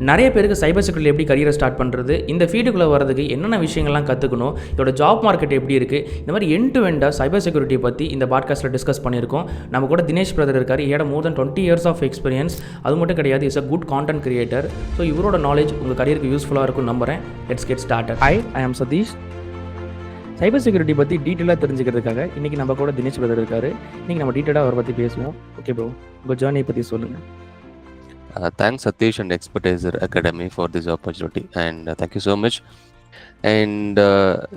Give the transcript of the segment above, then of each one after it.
நிறைய பேருக்கு cyber security எப்படி கரியரை ஸ்டார்ட் பண்ணுறது, இந்த ஃபீல்டுக்குள்ளே வரதுக்கு என்னென்ன விஷயங்கள்லாம் கற்றுக்கணும், இதோட ஜாப் மார்க்கெட் எப்படி இருக்குது, இந்த மாதிரி எண்ட் டு எண்டாக சைபர் செக்யூரிட்டி பற்றி இந்த பாட்காஸ்ட்டில் டிஸ்கஸ் பண்ணியிருக்கோம். நம்ம கூட தினேஷ் பிரதர் இருக்கார். ஏட மோர் தென் 20 இயர்ஸ் ஆஃப் எக்ஸ்பீரியன்ஸ். அது மட்டும் கிடையாது, is a good content creator. So இவரோட நாலேஜ் உங்கள் கரியருக்கு யூஸ்ஃபுல்லாக இருக்கும்னு நம்புகிறேன். Let's get started. ஹாய், ஐ ஆம் சதீஷ். சைபர் செக்யூரிட்டி பற்றி டீட்டெயிலாக தெரிஞ்சுக்கிறதுக்காக இன்றைக்கி நம்ம கூட தினேஷ் பிரதர் இருக்கார். இன்றைக்கி நம்ம டீட்டெயிலாக அவரை பற்றி பேசுவோம். ஓகே ப்ரோ, உங்கள் ஜேர்னியை பற்றி சொல்லுங்கள். Thanks Satish and Expertiser Academy for this opportunity, and thank you so much. And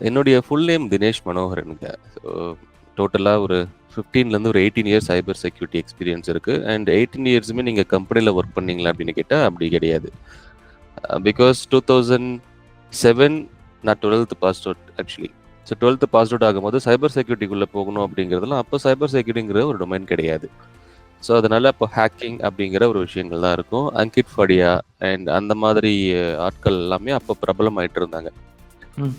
என்னுடைய ஃபுல் நேம் தினேஷ் மனோகரனுங்க. ஸோ டோட்டலாக ஒரு 15லேருந்து ஒரு 18 இயர்ஸ் சைபர் செக்யூரிட்டி எக்ஸ்பீரியன்ஸ் இருக்குது. அண்ட் 18 இயர்ஸுமே நீங்கள் கம்பெனியில் ஒர்க் பண்ணீங்களா அப்படின்னு கேட்டால் அப்படி கிடையாது. பிகாஸ் 2007 நான் 12th pass out actually. So 12th pass out ஆகும்போது சைபர் செக்யூரிட்டிக்குள்ளே போகணும் அப்படிங்கிறதுலாம் அப்போ சைபர் செக்யூரிட்டிங்கிற ஒரு டொமைன் கிடையாது. ஸோ அதனால இப்போ ஹேக்கிங் அப்படிங்கிற ஒரு விஷயங்கள் தான் இருக்கும். அங்கிட் ஃபடியா அண்ட் அந்த மாதிரி ஆட்கள் எல்லாமே அப்போ பிரபலம் ஆயிட்டு இருந்தாங்க.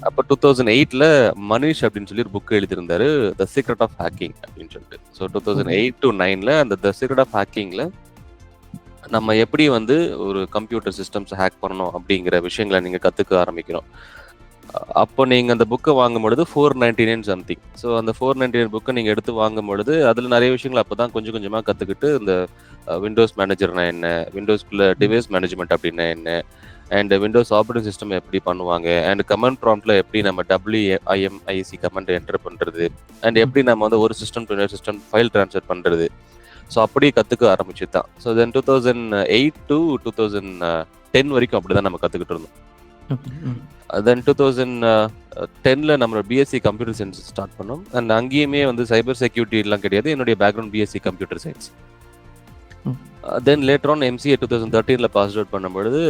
அப்போ 2008ல் மனிஷ் அப்படின்னு சொல்லி ஒரு புக் எழுதியிருந்தாரு, த சீக்ரெட் ஆஃப் ஹேக்கிங் அப்படின்னு சொல்லிட்டு. ஸோ 2008 to 9ல் அந்த த சீக்ரெட் ஆஃப் ஹேக்கிங்கில் நம்ம எப்படி வந்து ஒரு கம்ப்யூட்டர் சிஸ்டம்ஸ் ஹேக் பண்ணணும் அப்படிங்கிற விஷயங்களை நீங்கள் கற்றுக்க ஆரம்பிக்கிறோம். அப்போ நீங்கள் அந்த புக்கை வாங்கும் பொழுது 499 சம்திங். ஸோ அந்த 499 புக்கை நீங்கள் எடுத்து வாங்கும் பொழுது அதில் நிறைய விஷயங்கள் அப்போ தான் கொஞ்சம் கொஞ்சமாக கற்றுக்கிட்டு, இந்த விண்டோஸ் மேனேஜர்னா என்ன, விண்டோஸ்குள்ள டிவைஸ் மேனேஜ்மெண்ட் அப்படின்னா என்ன, அண்ட் விண்டோஸ் ஆப்ரேட்டிங் சிஸ்டம் எப்படி பண்ணுவாங்க, அண்ட் கமெண்ட் ப்ராம்ப்டில் எப்படி நம்ம WIMIC கமெண்ட் என்டர் பண்ணுறது, அண்ட் எப்படி நம்ம வந்து ஒரு சிஸ்டம் டு இன்னொரு சிஸ்டம் ஃபைல் ட்ரான்ஸ்ஃபர் பண்ணுறது. ஸோ அப்படியே கற்றுக்க ஆரம்பிச்சு தான். ஸோ தென் 2008 to 2010 வரைக்கும் அப்படி தான் நம்ம கற்றுக்கிட்டு இருந்தோம். தென் 2010ல் நம்மளோட பிஎஸ்சி கம்ப்யூட்டர் சயின்ஸ் ஸ்டார்ட் பண்ணோம். அண்ட் அங்கேயுமே வந்து சைபர் செக்யூரிட்டி எல்லாம் கிடையாது. என்னுடைய background BSc computer science. Then later on MCA 2013ல் பாஸ் அவுட் பண்ணும்பொழுது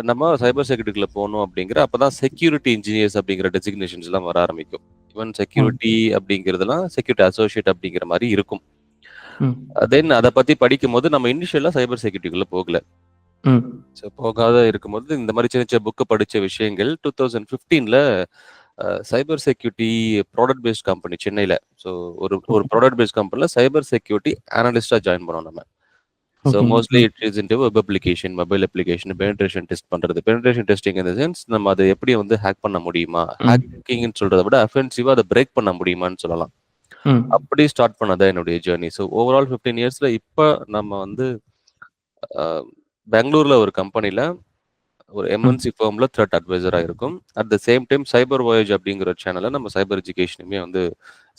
நம்ம சைபர் செக்யூரிட்டிக்குள்ள போகணும் அப்படிங்கிற அப்போதான் செக்யூரிட்டி இன்ஜினியர்ஸ் அப்படிங்கிற டெசிக்னேஷன்ஸ் எல்லாம் வர ஆரம்பிக்கும். ஈவன் செக்யூரிட்டி அப்படிங்கிறதுலாம் செக்யூரிட்டி அசோசியேட் அப்படிங்கிற மாதிரி இருக்கும். தென் அதை பற்றி படிக்கும் போது நம்ம இனிஷியலாக சைபர் செக்யூரிட்டிக்குள்ள போகல. ஸோ போகாத இருக்கும்போது இந்த மாதிரி சின்ன சின்ன புக்கு படித்த விஷயங்கள் 2015ல் cyber security product based company சென்னையில். ஸோ ஒரு ப்ராடக்ட் பேஸ்ட் கம்பெனியில் சைபர் செக்யூரிட்டி அனலிஸ்டாக ஜாயின் பண்ணோம் நம்ம. So mostly it is into web application, mobile application penetration test பண்ணுறது. பெனிட்ரேஷன் டெஸ்டிங் இந்த சென்ஸ் நம்ம அதை எப்படி வந்து ஹேக் பண்ண முடியுமா, ஹேக்கிங்னு சொல்கிறத விட அஃபென்சிவாக அதை பிரேக் பண்ண முடியுமான்னு சொல்லலாம். அப்படி ஸ்டார்ட் பண்ணதான் என்னுடைய ஜேர்னி. ஸோ ஓவரால் 15 இயர்ஸில் இப்போ நம்ம வந்து பெங்களூர்ல ஒரு கம்பெனில ஒரு MNC ஃபார்ம்ல த்ரெட் அட்வைசரா இருக்கும். At the same time cyber voyage அப்படிங்கிற சேனல்ல நம்ம சைபர் எஜுகேஷனுமே வந்து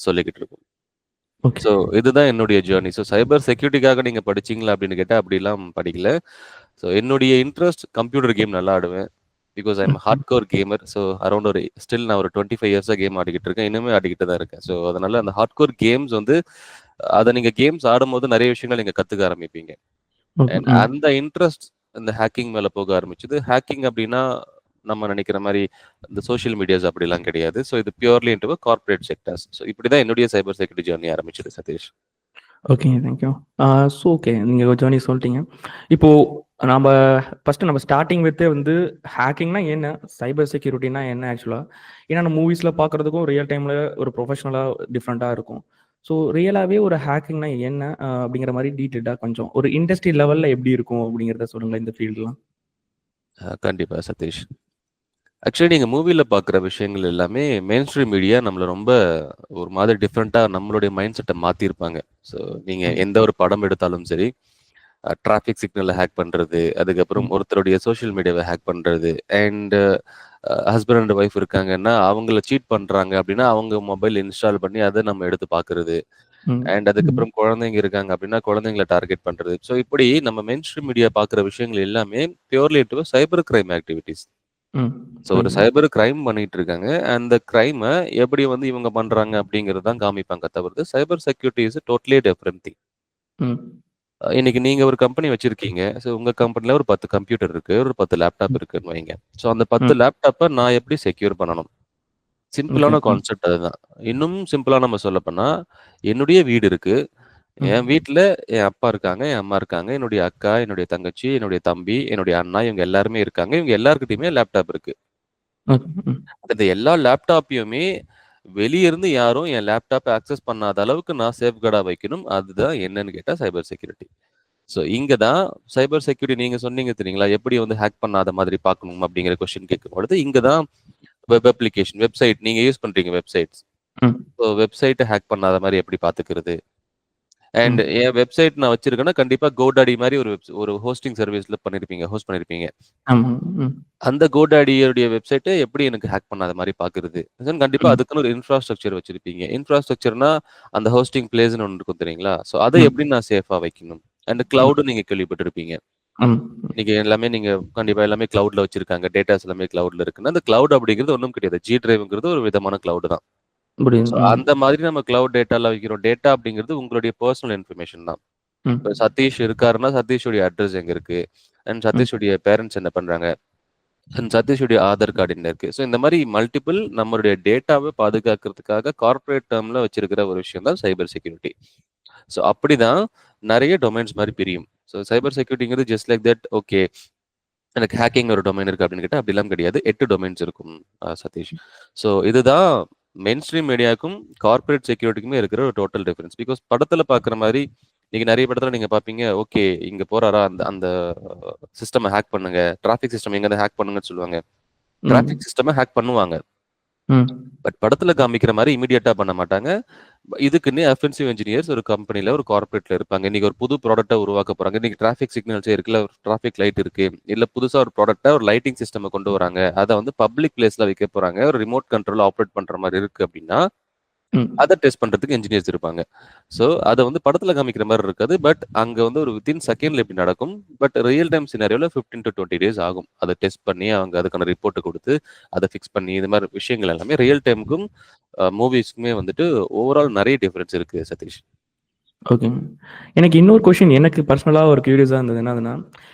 சொல்லிக்கிட்டு இருக்கோம். ஸோ இதுதான் என்னுடைய ஜேர்னி. ஸோ சைபர் செக்யூரிட்டிக்காக நீங்க படிச்சீங்களா அப்படின்னு கேட்டா அப்படிலாம் படிக்கல. ஸோ என்னுடைய இன்ட்ரெஸ்ட் கம்ப்யூட்டர் கேம் நல்லா ஆடுவேன். Because I am hard core gamer. So around ஒரு ஸ்டில் நான் ஒரு 25 இயர்ஸா கேம் ஆடிக்கிட்டு இருக்கேன். இன்னுமே ஆடிக்கிட்டு தான் இருக்கேன். ஸோ அதனால அந்த ஹார்ட் கோர் கேம்ஸ் வந்து அதை நீங்க கேம்ஸ் ஆடும்போது நிறைய விஷயங்கள் நீங்க கத்துக்க ஆரம்பிப்பீங்க. அந்த இன்ட்ரெஸ்ட் இந்த ஹேக்கிங் மேல போக ஆரம்பிச்சது. ஹேக்கிங் அப்படின்னா நம்ம நினைக்கிற மாதிரி இந்த சோஷியல் மீடியாஸ் அப்படிலாம் கிடையாது. ஸோ இது purely into corporate sectors. So இப்படிதான் என்னுடைய சைபர் செக்யூரிட்டி ஜேர்னி ஆரம்பிச்சது Satish. Okay, thank you. So okay, நீங்கள் ஜேர்னி சொல்லிட்டீங்க. இப்போது நம்ம ஃபஸ்ட்டு நம்ம ஸ்டார்டிங் வித்து வந்து ஹேக்கிங்னா என்ன, சைபர் செக்யூரிட்டினா என்ன ஆக்சுவலாக. ஏன்னா நம்ம மூவிஸில் பார்க்குறதுக்கும் ரியல் டைமில் ஒரு ப்ரொஃபஷனலாக டிஃப்ரெண்ட்டாக இருக்கும். ஸோ ரியலாகவே ஒரு ஹேக்கிங்னா என்ன அப்படிங்கிற மாதிரி டீட்டெயில்டாக கொஞ்சம் ஒரு இண்டஸ்ட்ரி லெவலில் எப்படி இருக்கும் அப்படிங்கிறத சொல்லுங்களேன் இந்த ஃபீல்டெலாம். கண்டிப்பாக சதீஷ். ஆக்சுவலி நீங்கள் மூவியில் பார்க்குற விஷயங்கள் எல்லாமே மெயின் ஸ்ட்ரீம் மீடியா நம்மளை ரொம்ப ஒரு மாதிரி டிஃப்ரெண்ட்டாக நம்மளுடைய மைண்ட் செட்டை மாற்றிருப்பாங்க. ஸோ நீங்கள் எந்த ஒரு படம் எடுத்தாலும் சரி, டிராஃபிக் சிக்னலை ஹேக் பண்ணுறது, அதுக்கப்புறம் ஒருத்தருடைய சோஷியல் மீடியாவை ஹேக் பண்ணுறது, அண்ட் ஹஸ்பண்ட் அண்ட் ஒய்ஃப் இருக்காங்கன்னா அவங்கள சீட் பண்ணுறாங்க அப்படின்னா அவங்க மொபைல் இன்ஸ்டால் பண்ணி அதை நம்ம எடுத்து பார்க்கறது, அண்ட் அதுக்கப்புறம் குழந்தைங்க இருக்காங்க அப்படின்னா குழந்தைங்களை டார்கெட் பண்ணுறது. ஸோ இப்படி நம்ம மெயின் ஸ்ட்ரீம் மீடியா பார்க்குற விஷயங்கள் எல்லாமே purely to cyber crime activities. So ஒரு சைபர் கிரைம் பண்ணிட்டு இருக்காங்க. அந்த கிரைமை எப்படி வந்து இவங்க பண்றாங்க அப்படிங்கிறது தான் காமிப்பாங்க தவிர்த்து cyber security is totally different thing. இன்னைக்கு நீங்க ஒரு கம்பெனி வச்சிருக்கீங்க. ஸோ உங்க கம்பெனில ஒரு 10 கம்ப்யூட்டர் இருக்கு, ஒரு 10 லேப்டாப் இருக்குன்னு வைங்க. ஸோ அந்த 10 லேப்டாப்பை நான் எப்படி செக்யூர் பண்ணணும்? சிம்பிளான கான்செப்ட் அதுதான். இன்னும் சிம்பிளா நம்ம சொல்ல போனா, என்னுடைய வீடு இருக்கு. என் வீட்டுல என் அப்பா இருக்காங்க, என் அம்மா இருக்காங்க, என்னுடைய அக்கா, என்னுடைய தங்கச்சி, என்னுடைய தம்பி, என்னுடைய அண்ணா, இவங்க எல்லாருமே இருக்காங்க. இவங்க எல்லாருக்கிட்டையுமே லேப்டாப் இருக்கு. இந்த எல்லா லேப்டாப்பையுமே வெளிய இருந்து யாரும் என் லேப்டாப் ஆக்சஸ் பண்ணாத அளவுக்கு நான் சேஃப்கார்டா வைக்கணும். அதுதான் என்னன்னு கேட்டா சைபர் செக்யூரிட்டி. ஸோ இங்க தான் சைபர் செக்யூரிட்டி நீங்க சொன்னீங்க தெரியுங்களா? எப்படி வந்து ஹேக் பண்ணாத மாதிரி பார்க்கணும் அப்படிங்கிற கொஸ்டின் கேட்கும்பொழுது, இங்க தான் வெப் அப்ளிகேஷன், வெப்சைட் நீங்க யூஸ் பண்றீங்க வெப்சைட்ஸ். ம். ஸோ வெப்சைட்ட ஹேக் பண்ணாத மாரி எப்படி பார்த்துக்கிறது? அண்ட் ம். என் வெப்சைட் நான் வச்சிருக்கேன்னா, கண்டிப்பா GoDaddy மாரி ஒரு ஹோஸ்டிங் சர்வீஸ்ல ஹோஸ்ட் பண்ணியிருப்பீங்க. ஆமா. ம். அந்த GoDaddyயோடைய வெப்சைட்ட எப்படி எனக்கு ஹேக் பண்ணாத மாரி பார்க்குறது? தென் கண்டிப்பா ம். அதுக்குன்னு ஒரு இன்ஃப்ராஸ்ட்ரக்சர் வச்சிருப்பீங்க. இன்ஃப்ராஸ்ட்ரக்சர்னா அந்த ஹோஸ்டிங் பிளேஸ்ன்னு ஒண்ணு இருக்கும் தெரியுங்களா? ஸோ அத ம். எப்படி நான் சேஃபா வைக்கணும்? அண்ட் ம். கிளவுடுன்னு நீங்க கேள்விப்பட்டிருப்பீங்க. ம். நீங்க கண்டிப்பா எல்லாமே கிளவுட்ல வச்சிருக்காங்க. டேட்டாஸ் எல்லாமே கிளவுட்ல இருக்குன்னா, அந்த கிளவுட் அப்படிங்கிறது ஒண்ணும் கிடையாது. G டிரைவ்ங்கிறது ஒரு விதமான கிளவுட் தான். புரியுது. ஸோ ம். அந்த மாதிரி நம்ம கிளவுட் டேட்டால வைக்கிறோம். டேட்டா அப்படிங்கிறது உங்களுடைய பெர்சனல் இன்ஃபர்மேஷன் தான். இப்ப ம். சதீஷ் இருக்காருன்னா, சதீஷுடைய அட்ரஸ் எங்க இருக்கு? அண்ட் ம். சதீஷுடைய பேரண்ட்ஸ் என்ன பண்றாங்க? அண்ட் சதீஷுடைய ஆதார் கார்டு என்ன இருக்கு? ஸோ இந்த மாரி மல்டிபிள் நம்மளுடைய டேட்டாவ பாதுகாக்கிறதுக்காக கார்ப்பரேட் டெர்ம்ல வச்சிருக்கிற ஒரு விஷயம் தான் சைபர் செக்யூரிட்டி. ஸோ அப்படிதான் நெறைய டொமைன்ஸ் மாரி பிரியும். ஸோ சைபர் செக்யூரிட்டிங்கிறது ஜஸ்ட் லைக் தட் ஓகே. எனக்கு ஹேக்கிங் ஒரு டொமைன் இருக்கு அப்படின்னு கேட்டா, அப்படிலாம் கிடையாது. 8 டொமைன்ஸ் இருக்கும் சதீஷ். ஸோ இதுதான் மெயின் ஸ்ட்ரீம் மீடியாக்கும், கார்ப்பரேட் செக்யூரிட்டிக்குமே இருக்கிற ஒரு டோட்டல் டிஃபரன்ஸ். பிகாஸ் படத்துல பார்க்குற மாரி, நீங்க நெறைய படத்துல நீங்க பார்ப்பீங்க, ஓகே இங்க போறாரா, அந்த அந்த சிஸ்டம ஹேக் பண்ணுங்க. டிராஃபிக் சிஸ்டம் எங்கேருந்து ஹேக் பண்ணுங்கன்னு சொல்லுவாங்க. ம். டிராஃபிக் சிஸ்டம ஹேக் பண்ணுவாங்க. ம். பட் படத்துல காமிக்கிற மாரி இமிடியேட்டா பண்ண மாட்டாங்க. இதுக்குன்னே அஃபென்சிவ் என்ஜினியர்ஸ் ஒரு கம்பெனில, ஒரு கார்ப்பரேட்ல இருப்பாங்க. இன்னைக்கு ஒரு புது ப்ராடக்ட்ட உருவாக்க போறாங்க. இன்னைக்கு டிராஃபிக் சிக்னல்ஸே இருக்குல்ல, ஒரு டிராஃபிக் லைட் இருக்கு. இல்ல புதுசா ஒரு ப்ராடக்ட்டா ஒரு லைட்டிங் சிஸ்டம் கொண்டு வராங்க. அத வந்து பப்ளிக் பிளேஸ்ல வைக்க போறாங்க. ஒரு ரிமோட் கண்ட்ரோல்ல ஆப்பரேட் பண்ற மாரி இருக்கு அப்படின்னா, ம். அத டெஸ்ட் பண்றதுக்கு என்ஜினியர்ஸ் இருப்பாங்க. ஸோ அத வந்து படத்துல காமிக்கிற மாரி இருக்காது. பட் அங்க வந்து ஒரு வித்தின் செகண்ட்ல இப்படி நடக்கும். பட் ரியல் டைம் சினாரியோல 15 டூ 20 டேஸ் ஆகும். அத டெஸ்ட் பண்ணி அவங்க அதுக்கான ரிப்போர்ட் குடுத்து, அத ஃபிக்ஸ் பண்ணி இது மாரி விஷயங்கள் எல்லாமே ரியல் டைம்க்கும் மூவிஸ்க்குமே வந்துட்டு ஓவரால் நெறைய டிஃபரன்ஸ் இருக்கு சதீஷ். ஓகேங்க. எனக்கு இன்னொரு கொஸ்டின் எனக்கு பர்சனலா ஒரு கியூரியஸா இருந்தது. என்னதுன்னா,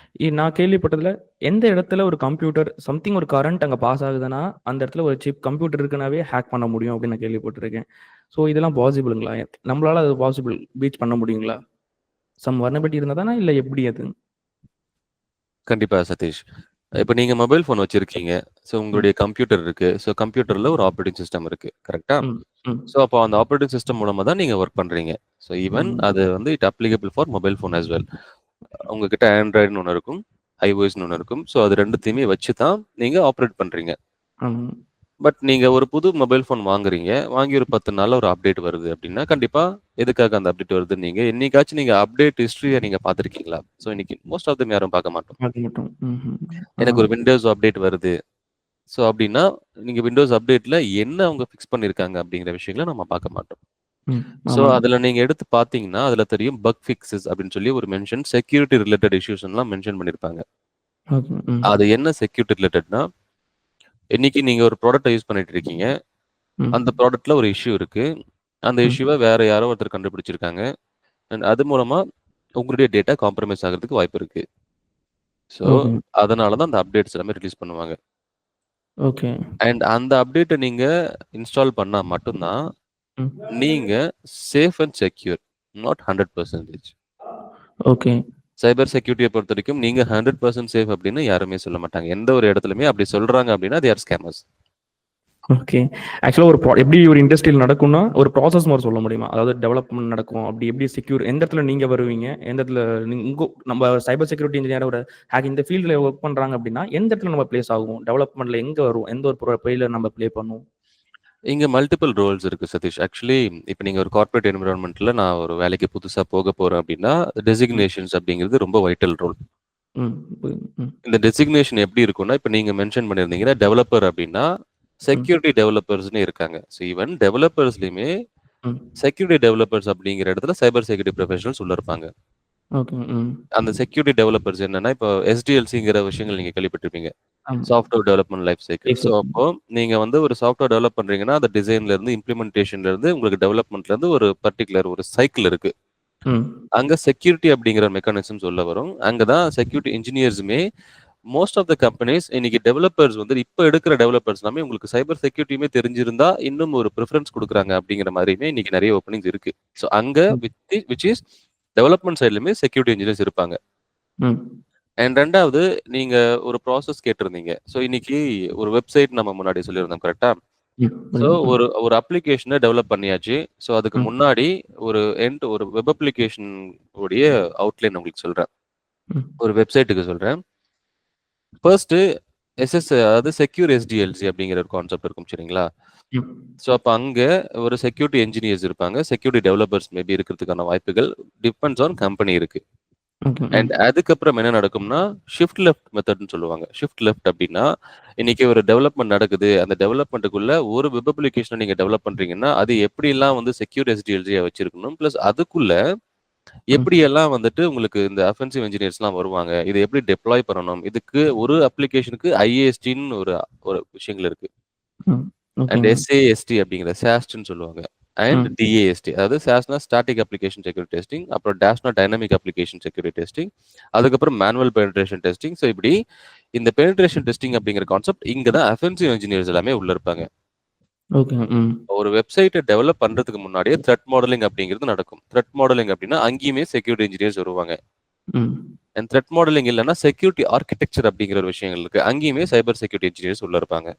நான் கேள்விப்பட்டதுல எந்த இடத்துல ஒரு கம்ப்யூட்டர் சம்திங் ஒரு கரண்ட் அங்க பாஸ் ஆகுதுன்னா, அந்த இடத்துல ஒரு சிப் கம்ப்யூட்டர் இருக்குனாவே ஹேக் பண்ண முடியும் அப்படின்னு நான் கேள்விப்பட்டிருக்கேன். ஸோ இதெல்லாம் பாசிபிளுங்களா? நம்மளால அது பாசிபிள் பீச் பண்ண முடியுங்களா? சம் வல்னரபிலிட்டி இருந்தா தானா? இல்ல எப்படி அது? கண்டிப்பா சதீஷ். இப்ப நீங்க மொபைல் ஃபோன் வச்சிருக்கீங்க. ஸோ ம். உங்களுடைய கம்ப்யூட்டர் இருக்கு. ஸோ கம்ப்யூட்டர்ல ஒரு ஆப்பரேட்டிங் சிஸ்டம் இருக்கு. கரெக்ட்டா? ம். ம். ஸோ அப்போ அந்த ஆப்பரேட்டிங் சிஸ்டம் மூலமா தான் நீங்க வொர்க் பண்றீங்க. ஸோ ஈவன் ம். அது வந்து it applicable for mobile phone as well. உங்ககிட்ட ஆண்ட்ராய்டுன்னு ஒண்ணு இருக்கும். iOSன்னு ஒண்ணு இருக்கும். ஸோ அது 2த்தையுமே வச்சு தான் நீங்க ஆப்பரேட் பண்றீங்க. ஆமா. பட் நீங்க ஒரு புது மொபைல் ஃபோன் வாங்குறீங்க. வாங்கி ஒரு 10 நாள்ல ஒரு அப்டேட் வருது அப்டின்னா, கண்டிப்பா எதுக்காக அந்த அப்டேட் வருதுன்னு என்னைக்காச்சும் நீங்க அப்டேட் ஹிஸ்டரிய நீங்க பார்த்துருக்கீங்களா? ஸோ இன்னைக்கு மோஸ்ட் ஆஃப் தெம் யாரும் பார்க்க மாட்டோம். அது மட்டும். ம்ஹ்ம். ஆ. எனக்கு ஒரு விண்டோஸ் அப்டேட் வருது. ஸோ அப்டின்னா, நீங்க விண்டோஸ் அப்டேட்ல என்ன அவங்க ஃபிக்ஸ் பண்ணியிருக்காங்க அப்டிங்கிற விஷயங்கள நம்ம பார்க்க மாட்டோம். ம். ஸோ ஆமாங்க. அதுல நீங்க எடுத்து பார்த்தீங்கன்னா, அதுல தெரியும் பக் ஃபிக்ஸஸ் அப்டின்னு சொல்லி ஒரு செக்யூரிட்டி ரிலேட்டட் இஷ்யூஸ்ன்லாம் மென்ஷன் பண்ணியிருப்பாங்க. ஓகே. ம். அது என்ன செக்யூரிட்டி ரிலேட்டட்னா, இன்னைக்கு நீங்க ஒரு ப்ராடக்ட்ட யூஸ் பண்ணிட்டு இருக்கீங்க. ம். அந்த ப்ராடக்ட்ல ஒரு இஷ்யூ இருக்கு. அந்த ம். இஷ்யூவ வேற யாரோ ஒருத்தர் கண்டுபிடிச்சிருக்காங்க. அண்ட் அது மூலமா உங்களுடைய டேட்டா காம்ப்ரமைஸ் ஆகுறதுக்கு வாய்ப்பு இருக்கு. So okay. அதனால தான் அந்த அப்டேட்ஸ் எல்லாமே ரிலீஸ் பண்ணுவாங்க. ஓகே. அண்ட் அந்த அப்டேட்ட நீங்க இன்ஸ்டால் பண்ணா மட்டும் தான் ம். நீங்க safe and secure. Not 100%. Okay. Cyber செக்யூரிட்டிய பொறுத்தவரைக்கும் நீங்க 100% சேஃப் அப்படின்னு யாருமே சொல்ல மாட்டாங்க. எந்த ஒரு இடத்துலயுமே அப்படி சொல்றாங்க அப்படின்னா, தே ஆர் ஸ்கேமர்ஸ். ஓகே. ஆக்சுவலா ஒரு எப்படி ஒரு இண்டஸ்ட்ரியில நடக்கும்னா, ஒரு ப்ராசஸ் மாரி சொல்ல முடியுமா? அதாவது டெவலப்மென்ட் நடக்கும். அப்படி எப்படி செக்யூர் எந்த இடத்துல நீங்க வருவீங்க? எந்த இடத்துல நம்ம சைபர் செக்யூரிட்டி இன்ஜினியர் ஒரு இந்த ஃபீல்ட்ல வொர்க் பண்றாங்க அப்படின்னா, எந்த இடத்துல நம்ம பிளேஸ் ஆகுவோம்? டெவலப்மென்ட்ல எங்க வருவோம்? எந்த ஒரு ப்ளேல நம்ம ப்ளே பண்ணுவோம்? இங்க மல்டிபிள் ரோல்ஸ் இருக்கு சதீஷ். ஆக்சுவலி இப்ப நீங்க ஒரு கார்ப்பரேட் என்வைரன்மென்ட்ல நான் ஒரு வேலைக்கு புதுசா போக போறேன் அப்படின்னா, ம். டெசிக்னேஷன்ஸ் அப்படிங்கிறது ரொம்ப வைட்டல் ரோல். ம். புரியுது. ம். இந்த டெசிக்னேஷன் எப்படி இருக்கும்னா, இப்ப நீங்க மென்ஷன் பண்ணியிருந்தீங்கன்னா, டெவலப்பர் அப்படின்னா, ம். செக்யூரிட்டி டெவலப்பர்ஸ்ன்னு இருக்காங்க. ஸோ ஈவன் டெவலப்பர்ஸ்லயுமே ம். செக்யூரிட்டி டெவலப்பர்ஸ் அப்படிங்கிற இடத்துல சைபர் செக்யூரிட்டி ப்ரொஃபஷனல்ஸ் உள்ள இருப்பாங்க. ஓகே. ம். அந்த செக்யூரிட்டி டெவலப்பர்ஸ் என்னன்னா, இப்போ SDLCங்கிற விஷயங்கள் நீங்க கேள்விப்பட்டிருப்பீங்க. ஆமா. Software development life cycle. So exact. அப்போ நீங்க வந்து ஒரு சாஃப்ட்வேர் டெவலப் பண்றீங்கன்னா, அந்த டிசைன்ல இருந்து இம்ப்ளிமென்டேஷன்ல இருந்து உங்களுக்கு டெவலப்மென்ட்ல இருந்து ஒரு பர்ட்டிகுலர் ஒரு சைக்கிள் இருக்கு. ம். அங்க செக்யூரிட்டி அப்படிங்கிற மெக்கானிசம்ஸ் உள்ள வரும். அங்க தான் செக்யூரிட்டி இன்ஜினியர்ஸுமே மோஸ்ட் ஆஃப் த கம்பெனிஸ் இன்னைக்கு டெவலப்பர்ஸ் வந்து இப்ப எடுக்கிற டெவலப்பர்ஸ் எல்லாமே உங்களுக்கு சைபர் செக்யூரிட்டியுமே தெரிஞ்சிருந்தா இன்னும் ஒரு பிரிஃபரன்ஸ் குடுக்குறாங்க அப்படிங்கிற மாரியுமே இன்னைக்கு நெறைய ஓப்பனிங்ஸ் இருக்கு. ஸோ அங்க ம். விச் இஸ் டெவலப்மென்ட் சைட்லயுமே செக்யூரிட்டி இன்ஜினியர்ஸ் இருப்பாங்க. ம். அண்ட் 2வது நீங்க ஒரு ப்ராசஸ் கேட்டிருந்தீங்க. ஸோ இன்னைக்கு ஒரு வெப்சைட் நம்ம முன்னாடி சொல்லியிருந்தோம் கரெக்ட்டா? ஸோ புரியுது. ஒரு ஒரு அப்ளிகேஷனை டெவலப் பண்ணியாச்சு. ஸோ அதுக்கு ம். முன்னாடி ஒரு வெப் அப்ளிகேஷன் உடைய அவுட்லைன் உங்களுக்கு சொல்றேன். ம். ஒரு வெப்சைட்டுக்கு சொல்றேன். ஃபர்ஸ்ட்டு அதாவது செக்யூர் எஸ்டிஎல்சி அப்படிங்கிற ஒரு கான்செப்ட் இருக்கும் சரிங்களா? ம். ஸோ அப்ப அங்க ஒரு செக்யூரிட்டி என்ஜினியர்ஸ் இருப்பாங்க. செக்யூரிட்டி டெவலப்பர்ஸ் மேபி இருக்கிறதுக்கான வாய்ப்புகள் டிபெண்ட்ஸ் ஆன் கம்பெனி இருக்கு. ஓகே. ம். அண்ட் அதுக்கப்புறம் என்ன நடக்கும்னா, ஷிஃப்ட் லெஃப்ட் மெத்தட்ன்னு சொல்லுவாங்க. ஷிஃப்ட் லெஃப்ட் அப்டின்னா, இன்னைக்கு ஒரு டெவலப்மெண்ட் நடக்குது. அந்த டெவலப்மெண்ட்டுக்குள்ள ஒரு வெப் அப்ளிகேஷன நீங்க டெவலப் பண்றீங்கன்னா, அது எப்படியெல்லாம் வந்து செக்யூர் எஸ்டிஎல்சியா வச்சிருக்கணும். பிளஸ் அதுக்குள்ள ம். எப்படியெல்லாம் வந்துட்டு உங்களுக்கு இந்த அஃபென்சிவ் என்ஜினியர்ஸ்லாம் வருவாங்க. இத எப்படி டெப்ளாய் பண்ணணும். இதுக்கு ஒரு அப்ளிகேஷனுக்கு ஐஏஎஸ்டின்னு ஒரு ஒரு விஷயங்கள் இருக்கு. ம். அண்ட் ஓகேங்க. எஸ்ஏஎஸ்டி அப்படிங்கிற சாஸ்ட்ன்னு சொல்லுவாங்க. அண்ட் ம். டிஏஎஸ்டி அதாவது சாஸ்னா ஸ்டாட்டிக் அப்ளிகேஷன் செக்யூரிட்டி டெஸ்டிங். அப்புறம் டாஷ்னா டைனமிக் அப்ளிகேஷன் செக்யூரிட்டி டெஸ்டிங். அதுக்கப்புறம் மேனுவல் பெனிட்ரேஷன் டெஸ்டிங். ஸோ இப்படி இந்த பெனிட்ரேஷன் டெஸ்டிங் அப்படிங்கிற கான்செப்ட் இங்க தான் அஃபென்சிவ் என்ஜினியர்ஸ் எல்லாமே உள்ள இருப்பாங்க. ஓகே. ம். ஒரு வெப்சைட்ட டெவலப் பண்றதுக்கு முன்னாடியே த்ரெட் மாடலிங் அப்படிங்கிறது நடக்கும். த்ரெட் மாடலிங் அப்படின்னா அங்கேயுமே செக்யூரிட்டி என்ஜினியர்ஸ் வருவாங்க. ம். அண்ட் த்ரெட் மாடலிங் இல்லன்னா செக்யூரிட்டி ஆர்க்கிடெக்சர் அப்படிங்கிற ஒரு விஷயங்கள் இருக்கு. அங்கேயுமே சைபர் செக்யூரிட்டி என்ஜினியர்ஸ் உள்ள இருப்பாங்க.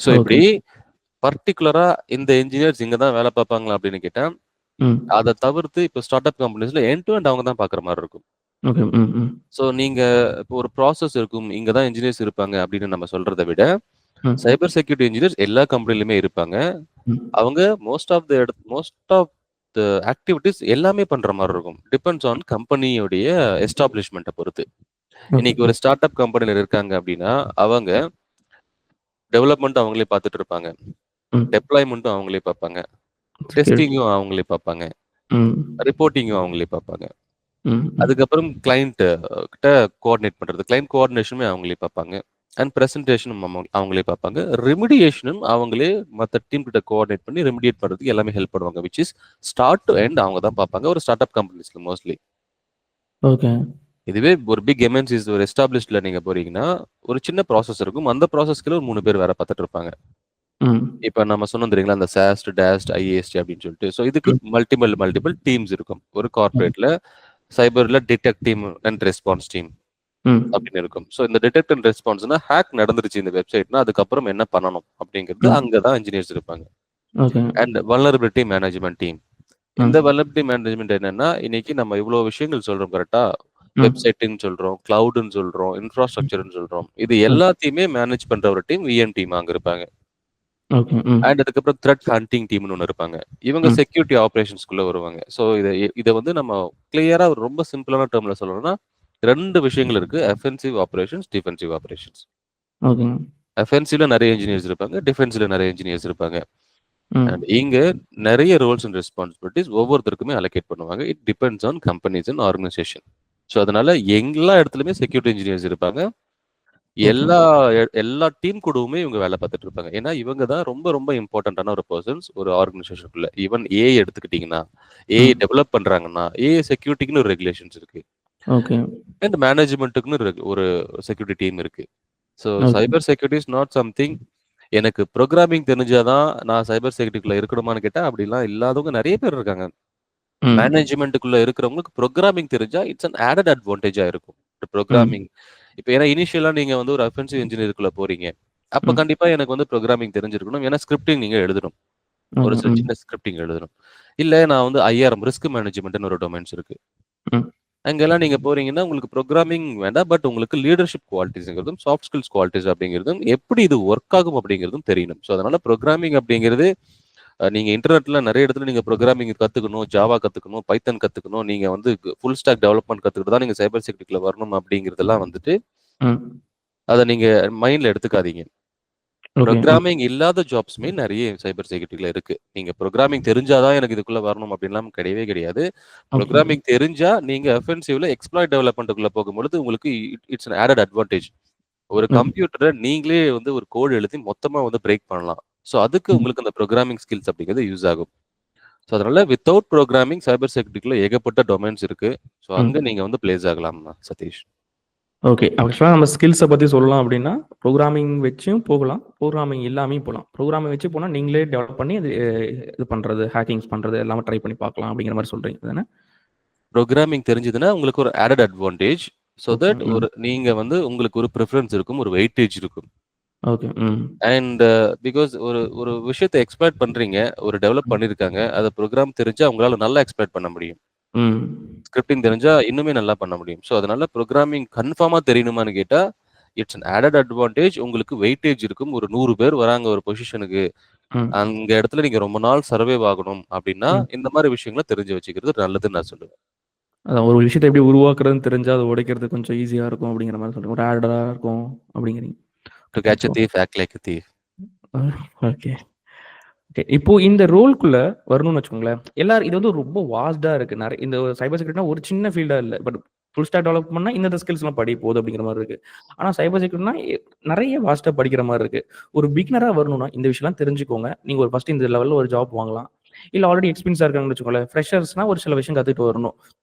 ஸோ இப்படி ஓகே. பர்ட்டிகுலரா இந்த என்ஜினியர்ஸ் இங்க தான் வேலை பார்ப்பாங்களா அப்படின்னு கேட்டா, ம். அத தவிர்த்து இப்ப ஸ்டார்ட் அப் கம்பெனிஸ்ல எண்ட் டு எண்ட் அவங்க தான் பார்க்குற மாரி இருக்கும். ஓகே. ம். ம். ஸோ நீங்க இப்போ ஒரு ப்ராசஸ் இருக்கும். இங்க தான் என்ஜினியர்ஸ் இருப்பாங்க அப்படின்னு நம்ம சொல்றத விட, ம். சைபர் செக்யூரிட்டி என்ஜினியர்ஸ் எல்லா கம்பெனிலயுமே இருப்பாங்க. ம். அவங்க மோஸ்ட் ஆஃப் த ஆக்டிவிட்டீஸ் எல்லாமே பண்ற மாரி இருக்கும். டிபெண்ட்ஸ் ஆன் கம்பெனியுடைய எஸ்டாப்லிஷ்மென்ட்ட பொறுத்து. ஓகே. இன்னைக்கு ஒரு ஸ்டார்ட் அப் கம்பெனில இருக்காங்க அப்படின்னா, அவங்க டெவலப்மெண்ட் அவங்களே பார்த்துட்டு இருப்பாங்க. ம். டெப்ளாய்மென்ட்டும் அவங்களே பார்ப்பாங்க. செக்யூரிட்டி. டெஸ்டிங்கும் அவங்களே பார்ப்பாங்க. ம். ரிப்போர்ட்டிங்கும் அவங்களே பார்ப்பாங்க. ம். ம். அதுக்கப்புறம் கிளையன்ட் கிட்ட கோஆர்டினேட் பண்றது. கிளையன்ட் கோஆர்டினேஷனுமே அவங்களே பார்ப்பாங்க. அண்ட் பிரசன்டேஷனும் அவங்களே பார்ப்பாங்க. ரெமிடியேஷனும் அவங்களே மத்த டீம் கிட்ட கோஆர்டினேட் பண்ணி ரெமிடியேட் பண்றதுக்கு எல்லாமே ஹெல்ப் பண்ணுவாங்க. Which is start to end அவங்க தான் பார்ப்பாங்க. ஒரு ஸ்டார்ட் அப் கம்பெனிஸ்ல மோஸ்ட்லி. ஓகே. இதுவே ஒரு பிக் எம்என்சிஸ் ஒரு எஸ்டாப்லிஷ்ட்ல நீங்க போறீங்கன்னா, ஒரு சின்ன ப்ராசஸ் இருக்கும். அந்த ப்ராசஸ்க்குள்ள ஒரு 3 பேர் வேல பார்த்துட்டு இருப்பாங்க. ம். இப்ப நம்ம சொன்னோம் தெரியுங்களா? அந்த சாஸ்ட், டாஸ்ட், ஐஏஎஸ்டி அப்படின்னு சொல்லிட்டு. ஸோ இதுக்கு ம். மல்டிபிள் டீம்ஸ் இருக்கும். ஒரு ம். கார்ப்பரேட்ல சைபர்ல detect team and response team ம். அப்படின்னு இருக்கும். ஸோ இந்த டிடெக்ட் அண்ட் ரெஸ்பான்ஸ்னா ஹேக் நடந்துருச்சு இந்த வெப்சைட்னா, அதுக்கப்புறம் என்ன பண்ணணும் அப்படிங்கிறது ம். அங்க தான் இன்ஜினியர்ஸ் இருப்பாங்க. Okay. And vulnerability management team. இந்த ம். வல்னரபிலிட்டி மேனேஜ்மென்ட் என்னன்னா, இன்னைக்கு நம்ம இவ்ளோ விஷயங்கள் சொல்றோம் கரெக்ட்டா? ம். வெப்சைட்டுன்னு சொல்றோம், கிளவுடுன்னு சொல்றோம், இன்ஃப்ராஸ்ட்ரக்சர்ன்னு சொல்றோம். இது ம். எல்லாத்தையுமே மேனேஜ் பண்ற ஒரு டீம் விஎம் டீம் அங்க இருப்பாங்க. ஓகே. ம். அண்ட் அதுக்கப்புறம் த்ரெட் ஹண்டிங் டீம்னு ஒண்ணு இருப்பாங்க. இவங்க ம். செக்யூரிட்டி ஆப்பரேஷன்ஸ்குள்ள வருவாங்க. ஸோ இத வந்து நம்ம கிளியரா ரொம்ப சிம்பிளான டெர்ம்ல சொல்லணும்னா, 2 விஷயங்கள் இருக்கு. Offensive operations, defensive operations. ஓகேங்க. அஃபென்சிவ்ல நெறைய இன்ஜினியர்ஸ் இருப்பாங்க. டிஃபென்ஸ்ல நெறைய இன்ஜினியர்ஸ் இருப்பாங்க. அண்ட் ம். இங்க நெறைய ரோல்ஸ் அண்ட் ரெஸ்பான்சிபிலிட்டீஸ் ஒவ்வொருத்தருக்குமே அலோகேட் பண்ணுவாங்க. It depends on companies and organisation. So அதனால எல்லா இடத்துலயுமே செக்யூரிட்டி இன்ஜினியர்ஸ் இருப்பாங்க. ஓகே. எல்லா டீம் கூடவுமே இவங்க வேலை பார்த்துட்டு இருப்பாங்க. ஏன்னா, இவங்க தான் ரொம்ப இம்பார்ட்டன்ட்டான ஒரு பெர்சன்ஸ் ஒரு ஆர்கனைசேஷனுக்குள்ள. ஈவன் ஏஐ எடுத்துக்கிட்டீங்கன்னா, ஏஐ ம். டெவலப் பண்றாங்கன்னா, ஏஐ செக்யூரிட்டிக்குன்னு ஒரு ரெகுலேஷன்ஸ் இருக்கு. ஓகே. அண்ட் மேனேஜ்மென்ட்க்குன்னு ஒரு செக்யூரிட்டி டீம் இருக்கு. So okay. Cyber security is not something எனக்கு புரோகிராமிங் தெரிஞ்சா தான் நான் சைபர் செக்யூரிட்டிக்குள்ள இருக்கணுமான்னு கேட்டா, அப்படிலாம் இல்லாதவங்க நெறைய பேர் இருக்காங்க. ம். மேனேஜ்மென்ட்க்குள்ள இருக்கிறவங்களுக்கு புரோகிராமிங் தெரிஞ்சா இட்ஸ் அன் ஆடட் அட்வான்டேஜா இருக்கும். ம். புரோகிராமிங் இப்ப ஏன்னா இனிஷியலா நீங்க வந்து ஒரு அஃபென்சிவ் இன்ஜினியருக்குள்ள போறீங்க. அப்ப ம். கண்டிப்பா எனக்கு வந்து புரோகிராமிங் தெரிஞ்சிருக்கணும். ஏன்னா ஸ்கிரிப்டிங் நீங்க எழுதணும். ஒரு ஓகே. சில ம். சின்ன ஸ்கிரிப்டிங் எழுதணும். இல்ல நான் வந்து ஐஆர்எம் ரிஸ்க் மேனேஜ்மென்ட்ன்னு ஒரு டொமைன்ஸ் இருக்கு. ம். அங்கெல்லாம் நீங்க போறீங்கன்னா, உங்களுக்கு புரோகிராமிங் வேண்டாம். பட் உங்களுக்கு லீடர்ஷிப் குவாலிட்டீஸ்ங்கிறதும், சாஃப்ட் ஸ்கில்ஸ் குவாலிட்டீஸ் அப்படிங்கிறதும், எப்படி இது ஒர்க் ஆகும் அப்படிங்கிறதும் தெரியணும். ஸோ அதனால புரோகிராமிங் அப்படிங்கிறது நீங்க இன்டர்நெட்ல நெறைய இடத்துல நீங்க புரோகிராமிங் கத்துக்கணும், ஜாவா கத்துக்கணும், பைத்தன் கத்துக்கணும். நீங்க வந்து ஃபுல் ஸ்டாக் டெவலப்மென்ட் கத்துக்கிட்டு தான் நீங்க சைபர் செக்யூரிட்டிக்குள்ள வரணும் அப்படிங்கிறதெல்லாம் வந்துட்டு, ம். அத நீங்க மைண்ட்ல எடுத்துக்காதீங்க. ஓகே. ம். புரோகிராமிங் இல்லாத ஜாப்ஸ்மே நெறைய சைபர் செக்யூரிட்டில இருக்கு. நீங்க புரோகிராமிங் தெரிஞ்சா தான் எனக்கு இதுக்குள்ள வரணும் அப்படின்லாம் கிடையவே கிடையாது. ஓகே. புரோகிராமிங் தெரிஞ்சா நீங்க அஃபென்சிவ்ல எக்ஸ்ப்ளாய்ட் டெவலப்மென்ட்க்குள்ள போகும்பொழுது உங்களுக்கு இட்ஸ் அன் ஆடட் அட்வான்டேஜ். ஒரு ம். கம்ப்யூட்டர நீங்களே வந்து ஒரு கோட் எழுதி மொத்தமா வந்து பிரேக் பண்ணலாம். ஸோ அதுக்கு ம். உங்களுக்கு அந்த புரோகிராமிங் ஸ்கில்ஸ் அப்படிங்கிறது யூஸ் ஆகும். ஸோ அதனால வித்தவுட் புரோகிராமிங் சைபர் செக்யூரிட்டிக்குள்ள ஏகப்பட்ட டொமைன்ஸ் இருக்கு. ஸோ அங்க ம். நீங்க வந்து பிளேஸ் ஆகலாம் சதீஷ். ஓகே. ஆக்சுவலா நம்ம ஸ்கில்ஸ பத்தி சொல்லலாம் அப்டின்னா, புரோகிராமிங் வச்சும் போகலாம். புரோகிராமிங் இல்லாமயும் போலாம். புரோகிராமிங் வச்சு போனா நீங்களே டெவலப் பண்ணி அது இது பண்றது, ஹேக்கிங்ஸ் பண்றது எல்லாமே ட்ரை பண்ணி பார்க்கலாம் அப்டிங்கிற மாரி சொல்றீங்க தானே? புரோகிராமிங் தெரிஞ்சதுன்னா உங்களுக்கு ஒரு added advantage. So okay. That ம். நீங்க வந்து உங்களுக்கு ஒரு பிரெஃபரன்ஸ் இருக்கும். ஒரு வெயிட்டேஜ் இருக்கும். ஓகே. ம். அண்ட் பிகாஸ் ஒரு ஒரு விஷயத்த எக்ஸ்ப்ளாய்ட் பண்றீங்க. ஒரு டெவலப் ம். பண்ணியிருக்காங்க. அத ப்ரோகிராம் தெரிஞ்சா உங்களால நல்லா எக்ஸ்ப்ளாய்ட் பண்ண முடியும். ம். ஸ்கிரிப்டிங் தெரிஞ்சா இன்னுமே நல்லா பண்ண முடியும். ஸோ, அதனால புரோகிராமிங் கன்ஃபார்மா தெரியணுமான்னு கேட்டா, இட்ஸ் அன் ஆடட் அட்வான்டேஜ். உங்களுக்கு வெயிட்டேஜ் இருக்கும். ஒரு 100 பேர் வராங்க ஒரு பொசிஷனுக்கு. ம். அங்க இடத்துல நீங்க ரொம்ப நாள் சர்வைவ் ஆகணும் அப்டின்னா, ம். இந்த மாரி விஷயங்கள தெரிஞ்சு வச்சுக்கிறது நல்லதுன்னு நான் சொல்லுவேன். அதான் ஒரு விஷயத்த எப்படி உருவாக்குறதுன்னு தெரிஞ்சா, அத உடைக்கிறது கொஞ்சம் ஈஸியா இருக்கும் அப்படிங்கிற மாரி சொல்றீங்க. ஒரு ஆடரா இருக்கும் அப்படிங்கிறீங்க. டு கேட்ச் இப்போ அ தீஃப் ஆக்ட் லைக் அ தீஃப். ஓகே. ஓகே. இப்போ இந்த ரோல்க்குள்ள வரணும்னு வச்சுக்கோங்களேன். எல்லாரும் இது வந்து ரொம்ப வாஸ்ட்டா இருக்கு. இந்த சைபர் செக்யூரிட்டினா ஒரு சின்ன ஃபீல்டா இல்ல. பட் ஃபுல் ஸ்டாக் டெவலப்மென்ட்னா இந்த ஸ்கில்ஸ்லாம் படி போது அப்படிங்கிற மாரி இருக்கு. ஆனா சைபர் செக்யூரிட்டினா நெறைய வாஸ்ட்டா படிக்கிற மாரி இருக்கு. ஒரு பிகினரா வரணும்னா இந்த விஷயம்லாம் தெரிஞ்சுக்கோங்க. நீங்க ஒரு ஃபர்ஸ்ட் இந்த லெவல்ல ஒரு ஜாப் வாங்கலாம். இல்ல ஆல்ரெடி எக்ஸ்பீரியன்ஸா இருக்காங்கன்னு வச்சுக்கோங்களேன். ஃப்ரெஷர்ஸ்னா ஒரு சில விஷயம் கத்துட்டு வரணும்.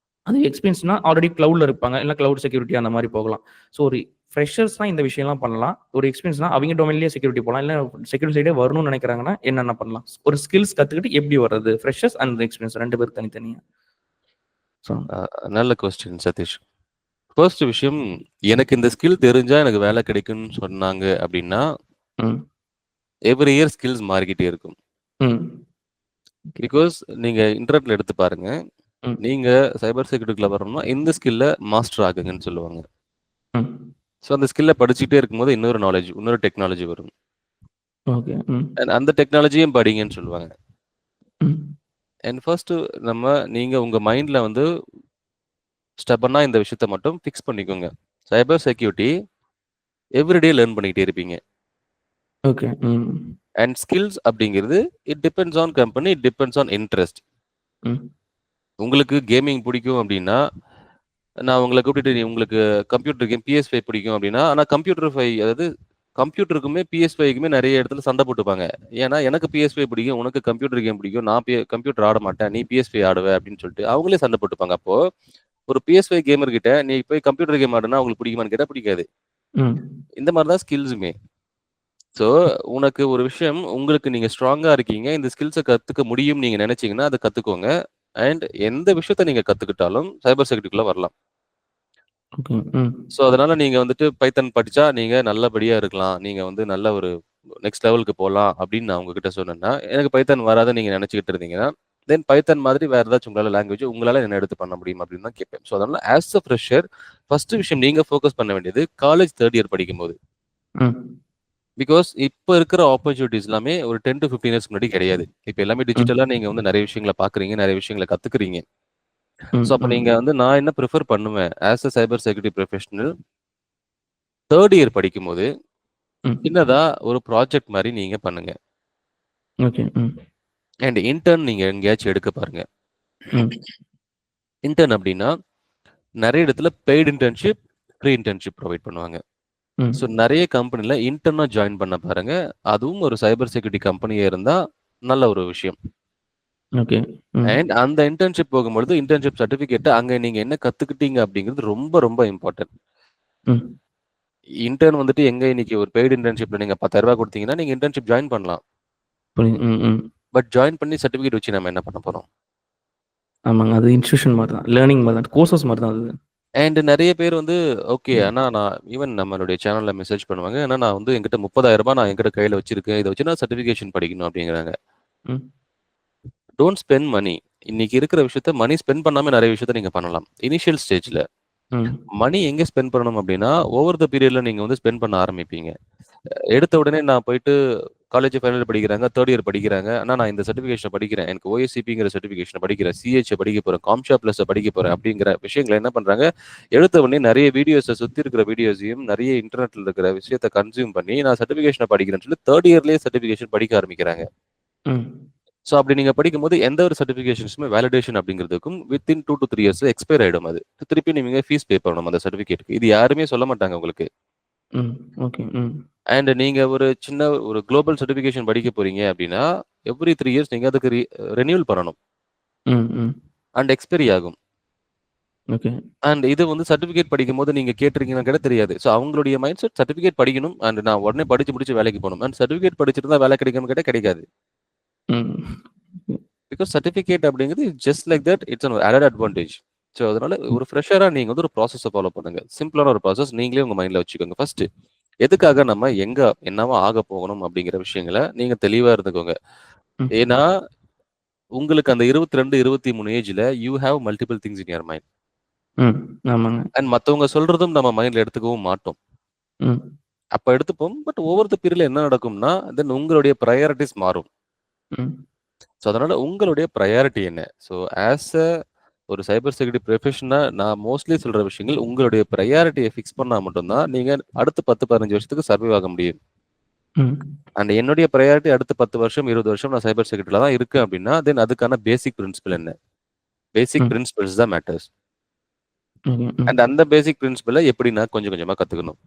அது எக்ஸ்பீரியன்ஸ்னா ஆல்ரெடி கிளவுட்ல இருப்பாங்க. இல்ல கிளவுட் செக்யூரிட்டி அந்த மாரி போகலாம். ஸோ ஒரு ஃப்ரெஷர்ஸ்னா இந்த விஷயம்லாம் பண்ணலாம். ஒரு எக்ஸ்பீரியன்ஸ்னா அவங்க டொமைன்லயே செக்யூரிட்டி போலாம். இல்ல செக்யூரிட்டி சைடே வரணும்னு நினைக்கிறாங்கன்னா என்னென்ன பண்ணலாம்? ஒரு ஸ்கில்ஸ் கத்துக்கிட்டு எப்படி வர்றது? ஃப்ரெஷர்ஸ் அண்ட் எக்ஸ்பீரியன்ஸ் 2 பேரும் தனித்தனியா. ஸோ அ நல்ல கொஸ்டின் சதீஷ். ஃபர்ஸ்ட் விஷயம், எனக்கு இந்த ஸ்கில் தெரிஞ்சா எனக்கு வேலை கிடைக்கும்னு சொன்னாங்க அப்டின்னா, ம். எவ்ரி இயர் ஸ்கில்ஸ் மாறிக்கிட்டே இருக்கும். ம். ஓகே. பிகாஸ் நீங்க இன்டர்நெட்ல எடுத்து பாருங்க. ம். நீங்க சைபர் செக்யூரிட்டிக்குள்ள வரணும்னா, இந்த ஸ்கில்ல மாஸ்டர் ஆகுங்கன்னு சொல்லுவாங்க. ம். ஸோ, அந்த ஸ்கில்ல படிச்சுக்கிட்டே இருக்கும்போது இன்னொரு நாலேட்ஜ், இன்னொரு டெக்னாலஜி வரும். ஓகே. ம். அண்ட் அந்த டெக்னாலஜியும் படிங்கன்னு சொல்லுவாங்க. ம். அண்ட் ஃபர்ஸ்ட்டு நீங்க உங்க மைண்ட்ல வந்து ஸ்டெப்பனா இந்த விஷயத்த மட்டும் ஃபிக்ஸ் பண்ணிக்கோங்க. சைபர் செக்யூரிட்டி எவ்ரிடே லேர்ன் பண்ணிக்கிட்டே இருப்பீங்க. ஓகே. ம். அண்ட் ஸ்கில்ஸ் அப்படிங்கிறது it depends on company, it depends on interest. ம். உங்களுக்கு கேமிங் பிடிக்கும் அப்படின்னா, நான் உங்கள கூப்பிட்டுட்டு உங்களுக்கு கம்ப்யூட்டர் கேம் PS5 பிடிக்கும் அப்படின்னா, ஆனா கம்ப்யூட்டர் 5 அதாவது கம்ப்யூட்டருக்குமே PS5க்குமே நெறைய இடத்துல சண்டை போட்டுப்பாங்க. ஏன்னா, எனக்கு PS5 பிடிக்கும், உனக்கு கம்ப்யூட்டர் கேம் பிடிக்கும். நான் கம்ப்யூட்டர் ஆட மாட்டேன். நீ PS5 ஆடுவ அப்படின்னு சொல்லிட்டு அவங்களே சண்டை போட்டுப்பாங்க. அப்போ ஒரு PS5 கேமர் கிட்ட நீ போய் கம்ப்யூட்டர் கேம் ஆடுனா உங்களுக்கு பிடிக்குமான்னு கேட்டா பிடிக்காது. ம். இந்த மாரி தான் ஸ்கில்ஸுமே. ஸோ, உனக்கு ஒரு விஷயம் உங்களுக்கு நீங்க ஸ்ட்ராங்கா இருக்கீங்க. இந்த ஸ்கில்ஸ கத்துக்க முடியும்னு நீங்க நெனைச்சீங்கன்னா, அத கத்துக்கோங்க. அண்ட் எந்த விஷயத்த நீங்க கத்துக்கிட்டாலும் சைபர் செக்யூரிட்டிக்குள்ள வரலாம். ஓகே. ம். ஸோ, அதனால நீங்க வந்துட்டு பைத்தன் படிச்சா நீங்க நல்லபடியா இருக்கலாம். நீங்க வந்து நல்ல ஒரு நெக்ஸ்ட் லெவலுக்கு போலாம் அப்படின்னு நான் உங்ககிட்ட சொன்னேன்னா, எனக்கு பைத்தன் வராதுன்னு நீங்க நெனைச்சுக்கிட்டு இருந்தீங்கன்னா, தென் பைத்தன் மாதிரி வேற ஏதாச்சும் உங்களால லாங்குவேஜ் உங்களால என்ன எடுத்து பண்ண முடியும் அப்படின்னு தான் கேட்பேன். ஸோ, அதனால ஆஸ் அ ஃப்ரெஷர் ஃபர்ஸ்ட் விஷயம் நீங்க ஃபோக்கஸ் பண்ண வேண்டியது காலேஜ் 3 இயர் படிக்கும்போது. ம். பிகாஸ் இப்ப இருக்கிற ஆப்பர்ச்சுனிட்டீஸ் எல்லாமே ஒரு 10 டூ 15 இயர்ஸ்க்கு முன்னாடி கிடையாது. இப்ப எல்லாமே டிஜிட்டலா ம். நீங்க வந்து நெறைய விஷயங்கள பார்க்குறீங்க, நெறைய விஷயங்கள கத்துக்கிறீங்க. ஸோ, ம். அப்ப ம். நீங்க வந்து நான் என்ன பிரிஃபர் பண்ணுவேன், as a cyber security professional 3 year படிக்கும்போது, ம். சின்னதா ஒரு ப்ராஜெக்ட் மாரி நீங்க பண்ணுங்க. ஓகே. ம். அண்ட் இன்டர்ன் நீங்க எங்கேயாச்சும் எடுக்க பாருங்க. ம். இன்டர்ன் அப்டின்னா, நெறைய இடத்துல paid internship, free internship provide பண்ணுவாங்க. ஸோ ம். நெறைய கம்பெனில இன்டர்னா ஜாயின் பண்ண பாருங்க. அதுவும் ஒரு சைபர் செக்யூரிட்டி கம்பெனியா இருந்தா நல்ல ஒரு விஷயம். ஓகே. ம். அண்ட் அந்த இன்டர்ன்ஷிப் போகும்பொழுது, இன்டர்ன்ஷிப் சர்டிஃபிகேட்ட அங்க நீங்க என்ன கத்துக்கிட்டீங்க அப்டிங்கிறது ரொம்ப ரொம்ப இம்பார்ட்டன்ட். ம். இன்டர்ன் வந்துட்டு எங்க இன்னைக்கு ஒரு பெய்ட் இன்டர்ன்ஷிப்ல நீங்க ரூ. 10,000 குடுத்தீங்கன்னா, நீங்க இன்டர்ன்ஷிப் ஜாயின் பண்ணலாம். புரியுது. ம். ம். பட் ஜாயின் பண்ணி சர்டிஃபிகேட் வச்சு நம்ம என்ன பண்ண போறோம்? ஆமாங்க. அது இன்ஸ்டிடியூஷன் மாரி தான். லேர்னிங் மாரி தான். கோர்சஸ் மாரி தான் அது. அண்ட் நெறைய பேர் வந்து ஓகே. ம். ஆனா நான் ஈவன் நம்மளுடைய சேனல்ல மெசேஜ் பண்ணுவாங்க. ஆனா நான் வந்து என்கிட்ட ரூ. 30,000 நான் என்கிட்ட கையில வச்சிருக்கேன். இத வச்சு நான் சர்டிஃபிகேஷன் படிக்கணும் அப்டிங்கிறாங்க. ம். Don't spend money. இன்னைக்கு இருக்கிற விஷயத்த மனி ஸ்பெண்ட் பண்ணாம நெறைய விஷயத்த நீங்க பண்ணலாம். இனிஷியல் ஸ்டேஜ்ல. ம். மணி எங்க ஸ்பெண்ட் பண்ணணும் அப்டின்னா, ஓவர் த பீரியட்ல நீங்க வந்து ஸ்பெண்ட் பண்ண ஆரம்பிப்பீங்க. எடுத்த உடனே நான் போயிட்டு காலேஜ் ஃபைனல் இயர் படிக்கிறாங்க, 3 இயர் படிக்கிறாங்க. ஆனா நான் இந்த சர்டிஃபிகேஷன படிக்கிறேன். எனக்கு OSCPங்கிற சர்டிஃபிகேஷன படிக்கிறேன். CH படிக்க போறேன். CompTIA Plus படிக்க போறேன் அப்டிங்கிற விஷயங்கள என்ன பண்றாங்க, எடுத்த உடனே நெறைய சுத்தி இருக்கிற வீடியோஸையும், நெறைய இன்டர்நெட்ல இருக்கிற விஷயத்த கன்சியூம் பண்ணி, நான் சர்டிஃபிகேஷன படிக்கிறேன்னு சொல்லி 3 இயர்லயே சர்டிஃபிகேஷன் படிக்க ஆரம்பிக்கிறாங்க. ம். ஸோ அப்படி நீங்க படிக்கும்போது எந்த ஒரு சர்டிஃபிகேஷன்ஸுமே வேலிடேஷன் அப்படிங்கிறதுக்கும் வித்தின் 2 டூ 3 இயர்ஸ்ல எக்ஸ்பயர் ஆயிடும் அது. திருப்பி நீங்க ஃபீஸ் பே பண்ணணும் அந்த சர்டிஃபிகேட்க்கு. இது யாருமே சொல்ல மாட்டாங்க உங்களுக்கு. ம். ஓகே. ம். அண்ட் நீங்க ஒரு சின்ன ஒரு குளோபல் சர்டிஃபிகேஷன் படிக்க போறீங்க அப்படின்னா, எவ்ரி 3 இயர்ஸ் நீங்க அதுக்கு ரெனியூவல் பண்ணணும். ம். ம். அண்ட் எக்ஸ்பைரி ஆகும். ஓகே. அண்ட் இது வந்து சர்டிஃபிகேட் படிக்கும்போது நீங்க கேட்டிருக்கீங்களான்னு கேட்டா தெரியாது. ஸோ அவங்களுடைய மைண்ட் செட் சர்டிஃபிகேட் படிக்கணும். அண்ட் நான் உடனே படிச்சு முடிச்சு வேலைக்கு போணும். அண்ட் சர்டிஃபிகேட் படிச்சிருந்தா வேலை கிடைக்குமான்னு கேட்டா கிடைக்காது. ம். பிகாஸ் சர்டிஃபிகேட் அப்படிங்கிறது just like that it's an added advantage. So அதனால ம். ஒரு ஃப்ரெஷரா நீங்க வந்து ஒரு ப்ராசஸ ஃபாலோ பண்ணுங்க. சிம்பிளான ஒரு ப்ராசஸ் நீங்களே உங்க மைண்ட்ல வச்சுக்கோங்க. ஃபர்ஸ்ட் எதுக்காக நம்ம எங்க என்னவா ஆக போகணும் அப்படிங்கிற விஷயங்கள நீங்க தெளிவா இருந்துக்கோங்க. ம். ஏன்னா, உங்களுக்கு அந்த 22, 23 ஏஜ்ல you have multiple things in your mind. ம். ஆமாங்க. அண்ட் மத்தவங்க சொல்றதும் நம்ம மைண்ட்ல எடுத்துக்கவும் மாட்டோம். ம். அப்ப எடுத்துப்போம். பட் ஓவர் த பீரியட்ல என்ன நடக்கும்னா, தென் உங்களுடைய பிரையாரிட்டீஸ் மாறும். ம். ஸோ, அதனால உங்களுடைய பிரையாரிட்டி என்ன? ஸோ, ஆஸ் அ ஒரு சைபர் செக்யூரிட்டி ப்ரொஃபஷனா நான் மோஸ்ட்லி சொல்ற விஷயங்கள், உங்களுடைய பிரையாரிட்டிய ஃபிக்ஸ் பண்ணா மட்டும் தான், நீங்க அடுத்த 10, 15 வருஷத்துக்கு சர்வைவ் ஆக முடியும். ம். அண்ட் என்னுடைய பிரையாரிட்டி அடுத்த 10 வருஷம், 20 வருஷம் நான் சைபர் செக்யூரிட்டில தான் இருக்கேன் அப்படின்னா, தென் அதுக்கான பேசிக் பிரின்சிபல் என்ன? பேசிக் ம். பிரின்சிபல்ஸ் தான் மேட்டர்ஸ். ஓகே. ம். அண்ட் அந்த பேசிக் பிரின்சிபல எப்படி நான் கொஞ்சம் கொஞ்சமா கத்துக்கணும்.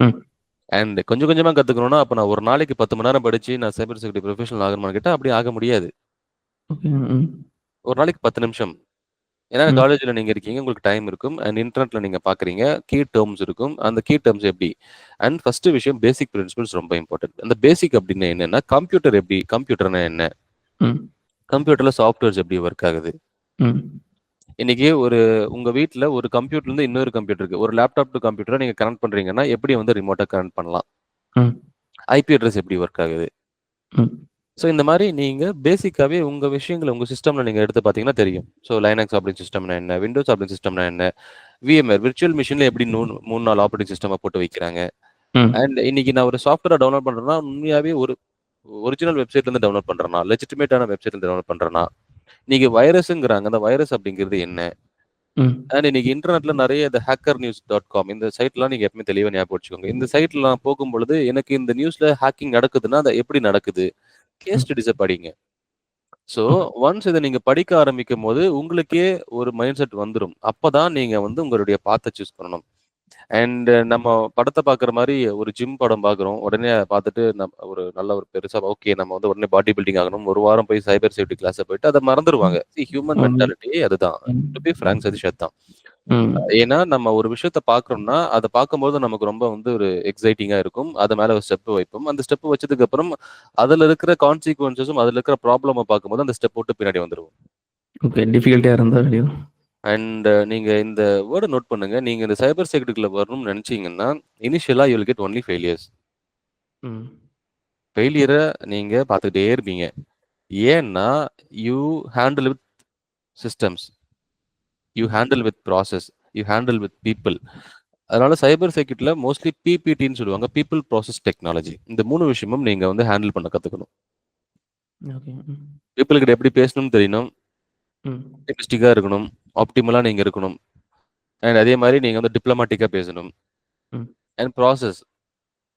ம். அண்ட் கொஞ்சம் கொஞ்சமா கத்துக்கணும்னா, அப்ப நான் ஒரு நாளைக்கு 10 மணி நேரம் படிச்சு நான் சைபர் செக்யூரிட்டி ப்ரொஃபஷனல் ஆகணுமான்னு கேட்டா, அப்படி ஆக முடியாது. ஓகே. ம். ஒரு நாளைக்கு 10 நிமிஷம். ஏன்னா ம். காலேஜ்ல நீங்க இருக்கீங்க. உங்களுக்கு டைம் இருக்கும். அண்ட் இன்டர்நெட்ல நீங்க பார்க்குறீங்க. கீ டெர்ம்ஸ் இருக்கும். அந்த கீ டெர்ம்ஸ் எப்படி? அண்ட் ஃபர்ஸ்ட் விஷயம் பேசிக் பிரின்சிபிள்ஸ் ரொம்ப இம்பார்ட்டன்ட். அந்த பேசிக் அப்டின்னா என்னன்னா, கம்ப்யூட்டர் எப்படி? கம்ப்யூட்டர்னா என்ன? ம். கம்ப்யூட்டர்ல சாஃப்ட்வேர்ஸ் எப்படி ஒர்க் ஆகுது? ம். இன்னைக்கு உங்க வீட்ல ஒரு கம்ப்யூட்டர்லேருந்து இன்னொரு கம்ப்யூட்டருக்கு, ஒரு லேப்டாப் டூ கம்ப்யூட்டர நீங்க கனெக்ட் பண்றீங்கன்னா, எப்படி வந்து ரிமோட்டா கனெக்ட் பண்ணலாம்? ம். ஐபி அட்ரஸ் எப்படி ஒர்க் ஆகுது? ம். ஸோ இந்த மாரி நீங்க பேசிக்காவே உங்க விஷயங்கள உங்க சிஸ்டம்ல நீங்க எடுத்து பார்த்தீங்கன்னா தெரியும். ஸோ லைனக்ஸ் ஆப்பரேட்டிங் சிஸ்டம்னா என்ன? விண்டோஸ் ஆப்பரேட்டிங் சிஸ்டம்னா என்ன? விஎம்ஆர் விர்ச்சுவல் மெஷின்ல எப்படி 3, 4 ஆப்பரேட்டிங் சிஸ்டமா போட்டு வைக்கிறாங்க. ம். அண்ட் இன்னைக்கு நான் ஒரு சாஃப்ட்வேர டவுன்லோட் பண்றேன்னா, உண்மையாவே ஒரு ஒரிஜினல் வெப்சைட்ல இருந்து டவுன்லோட் பண்றேனா? லெஜிட்டிமேட்டான வெப்சைட்ல இருந்து டவுன்லோட் பண்றேனா? இன்னைக்கு வைரஸ்ங்கிறாங்க. அந்த வைரஸ் அப்படிங்கிறது என்ன? ம். அண்ட் இன்னைக்கு இன்டர்நெட்ல நெறைய இந்த hackernnews.com இந்த சைட்லாம் நீங்க எப்பவுமே தெளிவா ஞாபகம் வச்சுக்கோங்க. இந்த சைட்ல நான் போகும்பொழுது, எனக்கு இந்த நியூஸ்ல ஹேக்கிங் நடக்குதுன்னா, அது எப்படி நடக்குது? கேஸ் ம். ஸ்டடீஸ படிங்க. ஸோ, ம். ஒன்ஸ் இத நீங்க படிக்க ஆரம்பிக்கும்போது, உங்களுக்கே ஒரு மைண்ட் செட் வந்துரும். அப்பதான் நீங்க வந்து உங்களுடைய பாத்த சூஸ் பண்ணணும். அண்ட் நம்ம படத்த பாக்குற மாரி ஒரு ஜிம் படம் பாக்குறோம். உடனே அத பாத்துட்டு ஒரு நல்ல ஒரு பெருசா ஓகே நம்ம வந்து உடனே பாடி பில்டிங் ஆகணும். ஒரு வாரம் போய் சைபர் சேஃப்டி கிளாஸ்ல போயிட்டு அத மறந்துருவாங்க. ஹியூமன் ஆமா. மென்டாலிட்டி அதுதான். ம். டு பி ஃபிராங்க் சதீஷ் அதான். ம். ஏன்னா நம்ம ஒரு விஷயத்த பாக்குறோம்னா, அத பாக்கும்போது நமக்கு ரொம்ப வந்து ஒரு எக்ஸைட்டிங்கா இருக்கும். அது மேல ஒரு ஸ்டெப் வைப்போம். அந்த ஸ்டெப் வச்சதுக்கு அப்புறம் அதுல இருக்கிற கான்சிக்வென்ஸஸும் அதுல இருக்கிற ப்ராப்ளம பாக்கும்போது அந்த ஸ்டெப் விட்டு பின்னாடி வந்துருவோம். ஓகே. டிஃபிகல்ட்டியா இருந்தா வெளிய அண்ட் நீங்க இந்த வேர்ட நோட் பண்ணுங்க. நீங்க இந்த சைபர் செக்யூரிட்டிக்குள்ள வரணும்னு நெனச்சீங்கன்னா, இனிஷியலா you will get only failures. ம். ஃபெயிலியர நீங்க பார்த்துக்கிட்டே இருப்பீங்க. ஏன்னா, you handle with systems, you hmm. Handle with process, you handle with people. அதனால சைபர் செக்யூரிட்டில மோஸ்ட்லி பிபிடின்னு சொல்லுவாங்க. People process technology. இந்த 3 விஷயமும் நீங்க வந்து ஹேண்டில் பண்ண கத்துக்கணும். ஓகே. ம். பீப்பிள் கிட்ட எப்படி பேசணும்னு தெரியணும். ம். ஆப்டிமிஸ்டிக்கா இருக்கணும். ஆப்டிமலா நீங்க இருக்கணும். அண்ட் அதே மாரி நீங்க வந்து டிப்ளமேட்டிக்கா பேசணும். ம். அண்ட் ப்ராசஸ்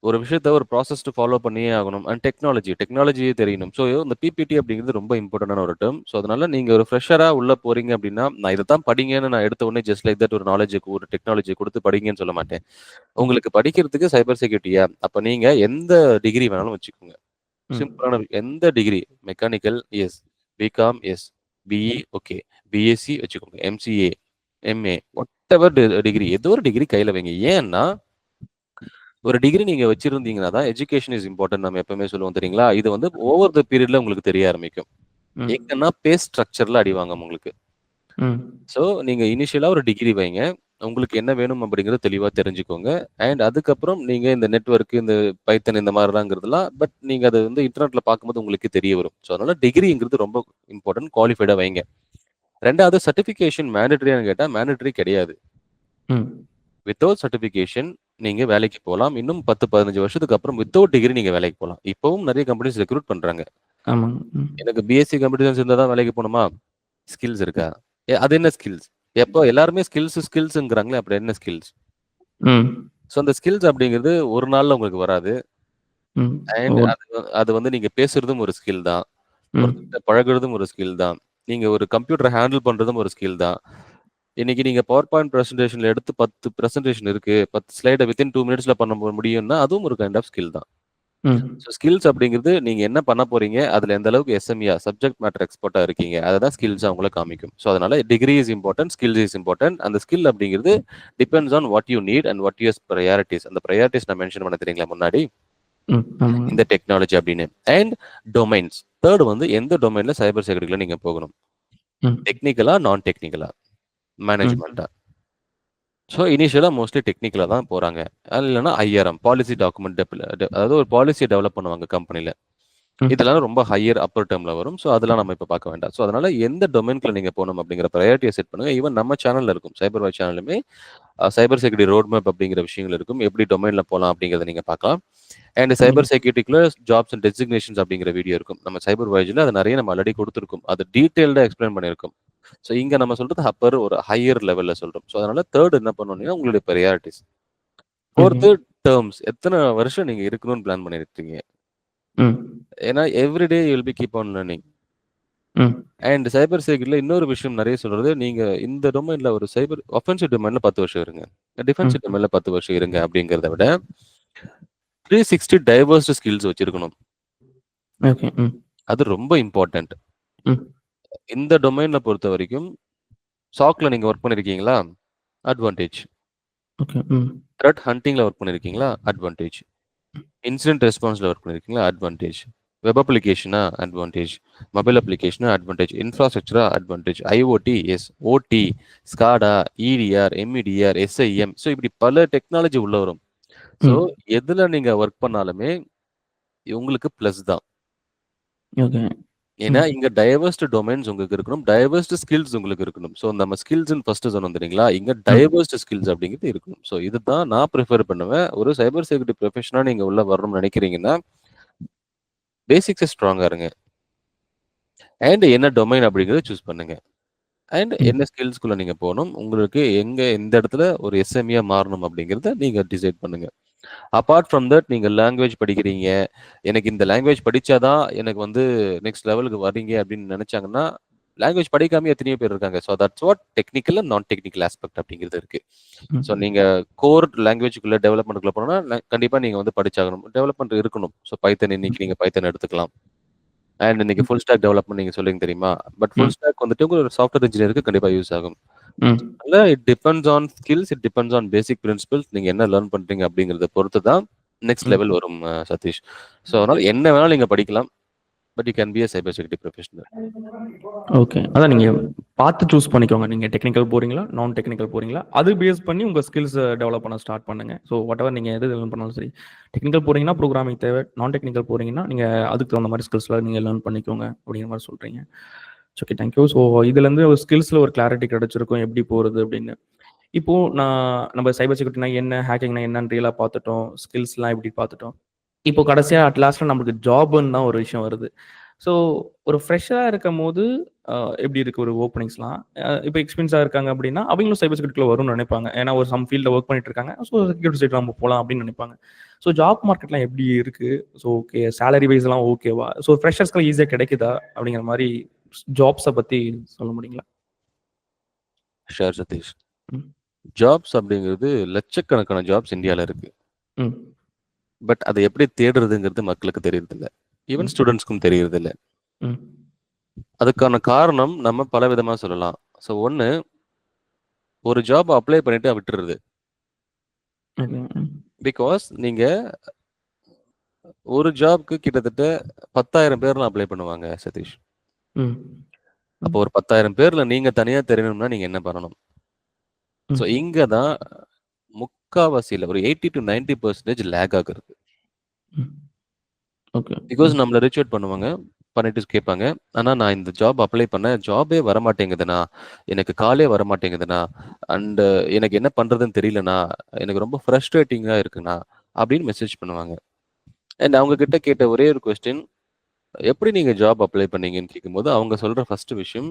ஒரு விஷயத்த ஒரு ப்ராசஸ்டு ஃபாலோ பண்ணியே ஆகணும். அண்ட் டெக்னாலஜியே தெரியணும். ஸோ இந்த பிபிடி அப்படிங்கிறது ரொம்ப இம்பார்ட்டன்டான ஒரு டெர்ம். ஸோ அதனால நீங்க ஒரு ஃப்ரெஷரா உள்ள போறீங்க அப்படின்னா, நான் இத தான் படிங்கன்னு நான் எடுத்த உடனே ஜஸ்ட் லைக் தட் ஒரு ஒரு டெக்னாலஜி குடுத்து படிங்கன்னு சொல்ல மாட்டேன். ம். உங்களுக்கு படிக்கிறதுக்கு சைபர் செக்யூரிட்டியா? அப்ப நீங்க எந்த டிகிரி வேணாலும் வச்சுக்கோங்க. ம். சிம்பிளான எந்த degree mechanical yes, BCom yes, BE okay, BSc வச்சுக்கோங்க, எம்சிஏ, எம்ஏ வாட்டெவர் டிகிரி ஏதோ ஒரு டிகிரி கையில வைங்க. ஏன்னா ஒரு டிகிரி நீங்க வச்சிருந்தீங்கன்னா தான் எஜுகேஷன் இஸ் இம்பார்ட்டன்ட் நம்ம எப்பவுமே சொல்லுவோம் தெரியுங்களா? இது வந்து ஓவர் த பீரியட்ல உங்களுக்கு தெரிய ஆரம்பிக்கும். ம். எங்கன்னா பே ஸ்ட்ரக்சர்ல அடி வாங்கும் உங்களுக்கு. ம். ஸோ நீங்க இனிஷியலா ஒரு டிகிரி வைங்க. உங்களுக்கு என்ன வேணும் அப்படிங்கிறத தெளிவா தெரிஞ்சுக்கோங்க. அண்ட் அதுக்கப்புறம் நீங்க இந்த நெட்வொர்க், இந்த பைத்தன் இந்த மாரிலாங்கிறதெல்லாம் நீங்க அத வந்து இன்டர்நெட்ல பார்க்கும்போது உங்களுக்கே தெரிய வரும். ஸோ அதனால டிகிரிங்கிறது ரொம்ப இம்பார்ட்டன்ட். குவாலிஃபைடா வைங்க. 2வது சர்டிஃபிகேஷன் மேண்டேட்டரியான்னு கேட்டா மேண்டேட்டரி கிடையாது. ம். வித்தவுட் சர்டிஃபிகேஷன் நீங்க வேலைக்கு போலாம். இன்னும் 10, 15 வருஷத்துக்கு அப்புறம் வித்தவுட் டிகிரி நீங்க வேலைக்கு போலாம். இப்பவும் நெறைய கம்பெனிஸ் ரெக்ரூட் பண்றாங்க. ஆமாங்க. ம். எனக்கு பிஎஸ்சி கம்ப்யூட்டர் சயன்ஸ் இருந்தா தான் வேலைக்கு போணுமா? ஸ்கில்ஸ் இருக்கா? அது என்ன ஸ்கில்ஸ்? எப்போ எல்லாருமே ஸ்கில்ஸ்ங்கிறாங்களே அப்புறம் என்ன ஸ்கில்ஸ்? ம். ஸோ அந்த ஸ்கில்ஸ் அப்படிங்கிறது ஒரு நாள்ல உங்களுக்கு வராது. ம். அண்ட் ஓ அது வந்து நீங்க பேசுறதும் ஒரு ஸ்கில் தான். ம். ஒருத்தர்ட்ட பழகுறதும் ஒரு ஸ்கில் தான். நீங்க ஒரு கம்ப்யூட்டர ஹேண்டில் பண்றதும் ஒரு ஸ்கில் தான். இன்னைக்கு நீங்க பவர் பாயிண்ட் பிரசன்டேஷன்ல எடுத்து 10 பிரசன்டேஷன் இருக்கு. 10 ஸ்லைட வித்தின் 2 மினிட்ஸ்ல பண்ண முடியும்னா, அதுவும் ஒரு கைண்ட் ஆஃப் ஸ்கில் தான். ம். ஸோ ஸ்கில்ஸ் அப்படிங்கிறது நீங்க என்ன பண்ண போறீங்க? அதுல எந்த அளவுக்கு எஸ்எம்இயா சப்ஜெக்ட் மேட்டர் எக்ஸ்பர்ட்டா இருக்கீங்க. அத தான் ஸ்கில்ஸா உங்கள காமிக்கும். ஸோ அதனால degree is important, skills is important. அந்த ஸ்கில் அப்படிங்கிறது depends on what you need and what your priorities. அந்த பிரையாரிட்டீஸ் நான் மென்ஷன் பண்ண தெரியுங்களா முன்னாடி? ம். ஆமாங்க. இந்த டெக்னாலஜி அப்படின்னு. And domains. 3 வந்து எந்த டொமைன்ல சைபர் செக்யூரிட்டில நீங்க போகணும்? ம். டெக்னிக்கலா, நான் டெக்னிக்கலா? ம். மேனேஜ்மென்ட்டா? ஸோ இனிஷியலா மோஸ்ட்லி டெக்னிக்கலா தான் போறாங்க. அது இல்லன்னா ஐஆர்எம் பாலிசி டாக்குமெண்ட் அதாவது ஒரு பாலிசிய டெவலப் பண்ணுவாங்க கம்பெனில. ம். இதெல்லாம் ரொம்ப ஹையர் அப்பர் டெர்ம்ல வரும். ஸோ அதெல்லாம் நம்ம இப்ப பார்க்க வேண்டாம். ஸோ அதனால எந்த டொமைன்குள்ள நீங்க போணும் அப்படிங்கிற பிரையாரிட்டிய செட் பண்ணுங்க. ஈவன் நம்ம சேனல்ல இருக்கும். சைபர் வாய்ஸ் சேனலுமே சைபர் செக்யூரிட்டி ரோட் மேப் அப்படிங்கிற விஷயங்கள் இருக்கும். எப்படி டொமைன்ல போலாம் அப்படிங்கிறத நீங்க பார்க்கலாம். அண்ட் ம். சைபர் செக்யூரிட்டிக்குள்ள ஜாப்ஸ் அண்ட் டெசிக்னேஷன்ஸ் அப்படிங்கிற வீடியோ இருக்கும். நம்ம சைபர் வாய்ஸ்ல அது நிறைய நம்ம ஆல்ரெடி கொடுத்துருக்கோம். அது டீடைல்டா எக்ஸ்பிளைன் பண்ணியிருக்கோம். ஸோ இங்க நம்ம சொல்றது அப்பர் ஒரு ஹையர் லெவல்ல சொல்றோம். ஸோ அதனால தேர்ட் என்ன பண்ணணும்னா உங்களுடைய பிரையாரிட்டிஸ். ஓகே. Fourth terms. எத்தனை வருஷம் நீங்க இருக்கணும்னு பிளான் பண்ணியிருக்கீங்க? ம். ஏன்னா everyday you will be keep on learning. ம். அண்ட் சைபர் செக்யூரிட்டில இன்னொரு விஷயம் நிறைய சொல்றது, நீங்க இந்த டொமைன்ல ஒரு சைபர் ஆஃபென்சிவ் டொமைன்ல 10 வருஷம் இருங்க. ம். டிஃபென்சிவ் டொமைன்ல 10 வருஷம் இருங்க அப்படிங்கிறத விட 360 டைவர்ஸ் ஸ்கில்ஸ் வச்சிருக்கணும். ஓகே. ம். அது ரொம்ப இம்பார்ட்டன்ட். ம். இந்த டொமைன்ல பொறுத்த வரைக்கும் சாக்ல நீங்க ஒர்க் பண்ணிருக்கீங்களா? அட்வான்டேஜ். ஓகே. ம். த்ரெட் ஹண்டிங்ல ஒர்க் பண்ணிருக்கீங்களா? அட்வான்டேஜ். இன்சிடென்ட் ரெஸ்பான்ஸ்ல ஒர்க் பண்ணிருக்கீங்களா? அட்வான்டேஜ். வெப் அப்ளிகேஷனா? அட்வான்டேஜ். மொபைல் அப்ளிகேஷனா? அட்வான்டேஜ். இன்ஃப்ராஸ்ட்ரக்சரா? Advantage. IoT, S. OT, SCADA, EDR, MEDR, SIEM. So இப்படி பல டெக்னாலஜி உள்ள வரும். ஸோ ம். எதுல நீங்க ஒர்க் பண்ணாலுமே உங்களுக்கு பிளஸ் தான். ஓகே. ஏன்னா ம். இங்க டைவர்ஸ்டு டொமைன்ஸ் உங்களுக்கு இருக்கணும். டைவர்ஸ்டு ஸ்கில்ஸ் உங்களுக்கு இருக்கணும். ஸோ நம்ம ஸ்கில்ஸ்ன்னு ஃபர்ஸ்ட் சொன்னோம் தெரியுங்களா? இங்க ம். டைவர்ஸ்டு ஸ்கில்ஸ் அப்படிங்கிறது இருக்கணும். ஸோ இதுதான் நான் ப்ரிஃபர் பண்ணுவேன். ஒரு சைபர் செக்யூரிட்டி ப்ரொஃபஷனா நீங்க உள்ள வரணும்னு நினைக்கிறீங்கன்னா, பேசிக்ஸ் ஸ்ட்ராங்கா இருங்க. அண்ட் என்ன டொமைன் அப்படிங்கிறத சூஸ் பண்ணுங்க. அண்ட் ம். என்ன ஸ்கில்ஸ்குள்ள நீங்க போணும். உங்களுக்கு எங்க எந்த இடத்துல ஒரு எஸ்எம்இயா மாறணும் அப்படிங்கிறத நீங்க டிசைட் பண்ணுங்க. அபார்ட் ஃப்ரம் தட் நீங்க லாங்குவேஜ் படிக்கிறீங்க. எனக்கு இந்த லாங்குவேஜ் படிச்சா தான் எனக்கு வந்து நெக்ஸ்ட் லெவலுக்கு வரீங்க அப்படின்னு நினைச்சாங்கன்னா, லாங்குவேஜ் படிக்காமயே எத்தனையோ பேர் இருக்காங்க. So that's what technical and நான் டெக்னிக்கல் ஆஸ்பெக்ட் அப்படிங்கிறது இருக்கு. ஸோ ம். நீங்க கோர் லாங்குவேஜ்க்குள்ள டெவலப்மெண்ட்குள்ள போனோம்னா, கண்டிப்பா நீங்க வந்து படிச்சாகணும். டெவலப்மெண்ட் இருக்கணும். ஸோ பைத்தன் இன்னைக்கு நீங்க பைத்தன் எடுத்துக்கலாம். அண்ட் இன்னைக்கு ம். ஃபுல் ஸ்டாக் டெவலப்மெண்ட் நீங்க சொல்றீங்க தெரியுமா? பட் ஃபுல் ம். ஸ்டாக் வந்துட்டு ஒரு சாஃப்ட்வேர் இன்ஜினியருக்கு கண்டிப்பா யூஸ் ஆகும். ம். அதனால it depends on skills, it depends on basic principles. நீங்க என்ன லேர்ன் பண்றீங்க அப்படிங்கிறத பொறுத்து தான் நெக்ஸ்ட் ம். லெவல் வரும் சதீஷ். ஸோ அதனால என்ன வேணாலும் நீங்க படிக்கலாம். But you can be a cyber security professional. Okay. அதான் நீங்க பார்த்து சூஸ் பண்ணிக்கோங்க. நீங்க டெக்னிக்கல் போறீங்களா? நான் டெக்னிக்கல் போறீங்களா? அது பேஸ் பண்ணி உங்க ஸ்கில்ஸ டெவலப் பண்ண ஸ்டார்ட் பண்ணுங்க. ஸோ வாட்டெவர் நீங்க எது லேர்ன் பண்ணாலும் சரி. டெக்னிக்கல் போறீங்கன்னா புரோகிராமிங் தேவை. நான் டெக்னிக்கல் போறீங்கன்னா, நீங்க அதுக்கு தகுந்த மாரி ஸ்கில்ஸ்லாம் நீங்க லேர்ன் பண்ணிக்கோங்க. அப்படிங்கிற மாரி சொல்றீங்க. ஓகே. Thank you. ஸோ இதுலேருந்து ஒரு ஸ்கில்ஸ்ல ஒரு கிளாரிட்டி கிடைச்சிருக்கும். எப்படி போறது அப்படின்னு. இப்போ நம்ம சைபர் செக்யூரிட்டினா என்ன? ஹேக்கிங்னா என்னன்னு ரியலா பார்த்துட்டோம். ஸ்கில்ஸ்லாம் எப்படி பார்த்துட்டோம். இப்போ கடைசியா அட் லாஸ்ட்ல நமக்கு ஜாப்ன்னு தான் ஒரு விஷயம் வருது. ஸோ ஒரு ஃப்ரெஷரா இருக்கும்போது எப்படி இருக்கு ஒரு ஓப்பனிங்ஸ்லாம்? இப்போ எக்ஸ்பீரியன்ஸா இருக்காங்க அப்படின்னா, அவங்களும் சைபர் செக்யூரிட்டில வரும்னு நினைப்பாங்க. ஏன்னா ஒரு சம் ஃபீல்ட்ல ஒர்க் பண்ணிட்டு இருக்காங்க. ஸோ செக்யூரிட்டி சைட்ல நம்ம போலாம் அப்படின்னு நினைப்பாங்க. ஸோ ஜாப் மார்க்கெட்லாம் எப்படி இருக்கு? ஸோ ஓகே சேலரி வைஸ்லாம் ஓகேவா? ஸோ ஃப்ரெஷர்ஸ்க்குலாம் ஈஸியா கிடைக்குதா? அப்படிங்கிற மாரி ஜாப்ஸ பத்தி சொல்ல முடியுங்களா? ஷூர் சதீஷ். ம். ஜாப்ஸ் அப்படிங்கிறது லட்சக்கணக்கான ஜாப்ஸ் இந்தியால இருக்கு. ம். பட் அதை எப்படி தேடுறதுங்கிறது மக்களுக்கு தெரியறதில்ல. ஈவன் ம். ஸ்டூடெண்ட்ஸ்க்கும் தெரியறதில்ல. ம். அதுக்கான காரணம் நம்ம பல விதமா சொல்லலாம். ஸோ ஒண்ணு, ஒரு ஜாப் அப்ளை பண்ணிட்டு விட்டுறது. ஓகே. ம். பிகாஸ் நீங்க ஒரு ஜாப்க்கு கிட்டத்தட்ட 10,000 பேர்லாம் அப்ளை பண்ணுவாங்க சதீஷ். ம். அப்போ ம். ஒரு 10,000 பேர்ல நீங்க தனியா தெரியணும்னா நீங்க என்ன பண்ணணும்? ஸோ ம். இங்க தான் முக்காவாசியில ஒரு 80-90% லேக் ஆகுறது. ம். ஓகே. பிகாஸ் ம். நம்மள ரிச் அவுட் பண்ணுவாங்க. பண்ணிட்டு கேட்பாங்க. ஆனா நான் இந்த ஜாப் அப்ளை பண்ணேன். ஜாபே வரமாட்டேங்குதுண்ணா. எனக்கு காலே வரமாட்டேங்குதுண்ணா. அண்ட் எனக்கு என்ன பண்றதுன்னு தெரியலண்ணா. எனக்கு ரொம்ப ஃப்ரஸ்ட்ரேட்டிங்கா இருக்குண்ணா. அப்படின்னு மெசேஜ் பண்ணுவாங்க. அண்ட் அவங்க கிட்ட கேட்ட ஒரே ஒரு கொஸ்டின், எப்படி நீங்க ஜாப் அப்ளை பண்ணீங்கன்னு கேட்கும்போது, அவங்க சொல்ற ஃபர்ஸ்ட் விஷயம்,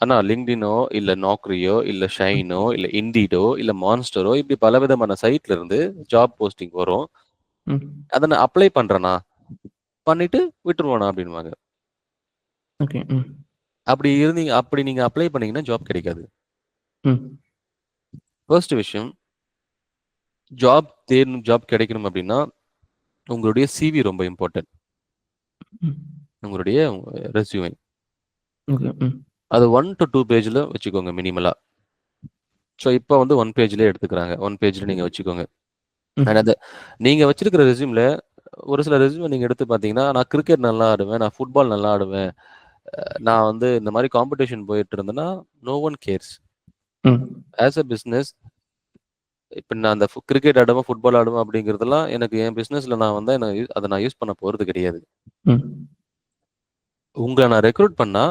அண்ணா லிங்க்டினோ, இல்ல நாக்ரியோ, இல்ல ஷைனோ, இல்ல இண்டீடோ, இல்ல மான்ஸ்டரோ இப்படி பலவிதமான சைட்ல இருந்து ஜாப் போஸ்டிங் வரும். ம். அத நான் அப்ளை பண்றேண்ணா. பண்ணிட்டு விட்டுருவோண்ணா அப்படின்னுவாங்க. ஓகே. ம். அப்படி நீங்க அப்ளை பண்ணீங்கன்னா ஜாப் கிடைக்காது. ம். ஃபர்ஸ்ட் விஷயம், ஜாப் தேடணும், ஜாப் கிடைக்கணும் அப்படின்னா, உங்களுடைய சிவி ரொம்ப இம்பார்ட்டன்ட். ம். உங்களுடைய ரெஸ்யூமே. ஓகே. ம். அது 1 to 2 பேஜ்ல வச்சுக்கோங்க மினிமலா. ஸோ இப்போ வந்து 1 பேஜ்லயே எடுத்துக்கிறாங்க. 1 பேஜ்ல நீங்க வச்சுக்கோங்க. அண்ட் ம். அது நீங்க வச்சிருக்கிற ரெஸ்யூம்ல ஒரு சில ரெஸ்யூம் நீங்க எடுத்து பார்த்தீங்கன்னா, நான் கிரிக்கெட் நல்லா ஆடுவேன், நான் ஃபுட்பால் நல்லா ஆடுவேன், நான் வந்து இந்த மாரி காம்படிஷன் போயிட்டு இருந்தேன்னா, நோ ஒன் கேர்ஸ். ம். ஆஸ் அ பிசினஸ் இப்ப நான் அந்த கிரிக்கெட் ஆடுவேன், ஃபுட்பால் ஆடுவேன் அப்படிங்கிறதெல்லாம் எனக்கு என் பிசினஸ்ல நான் வந்து அத நான் யூஸ் பண்ண போறது கிடையாது. ம். உங்கள நான் ரெக்ரூட் பண்ணா,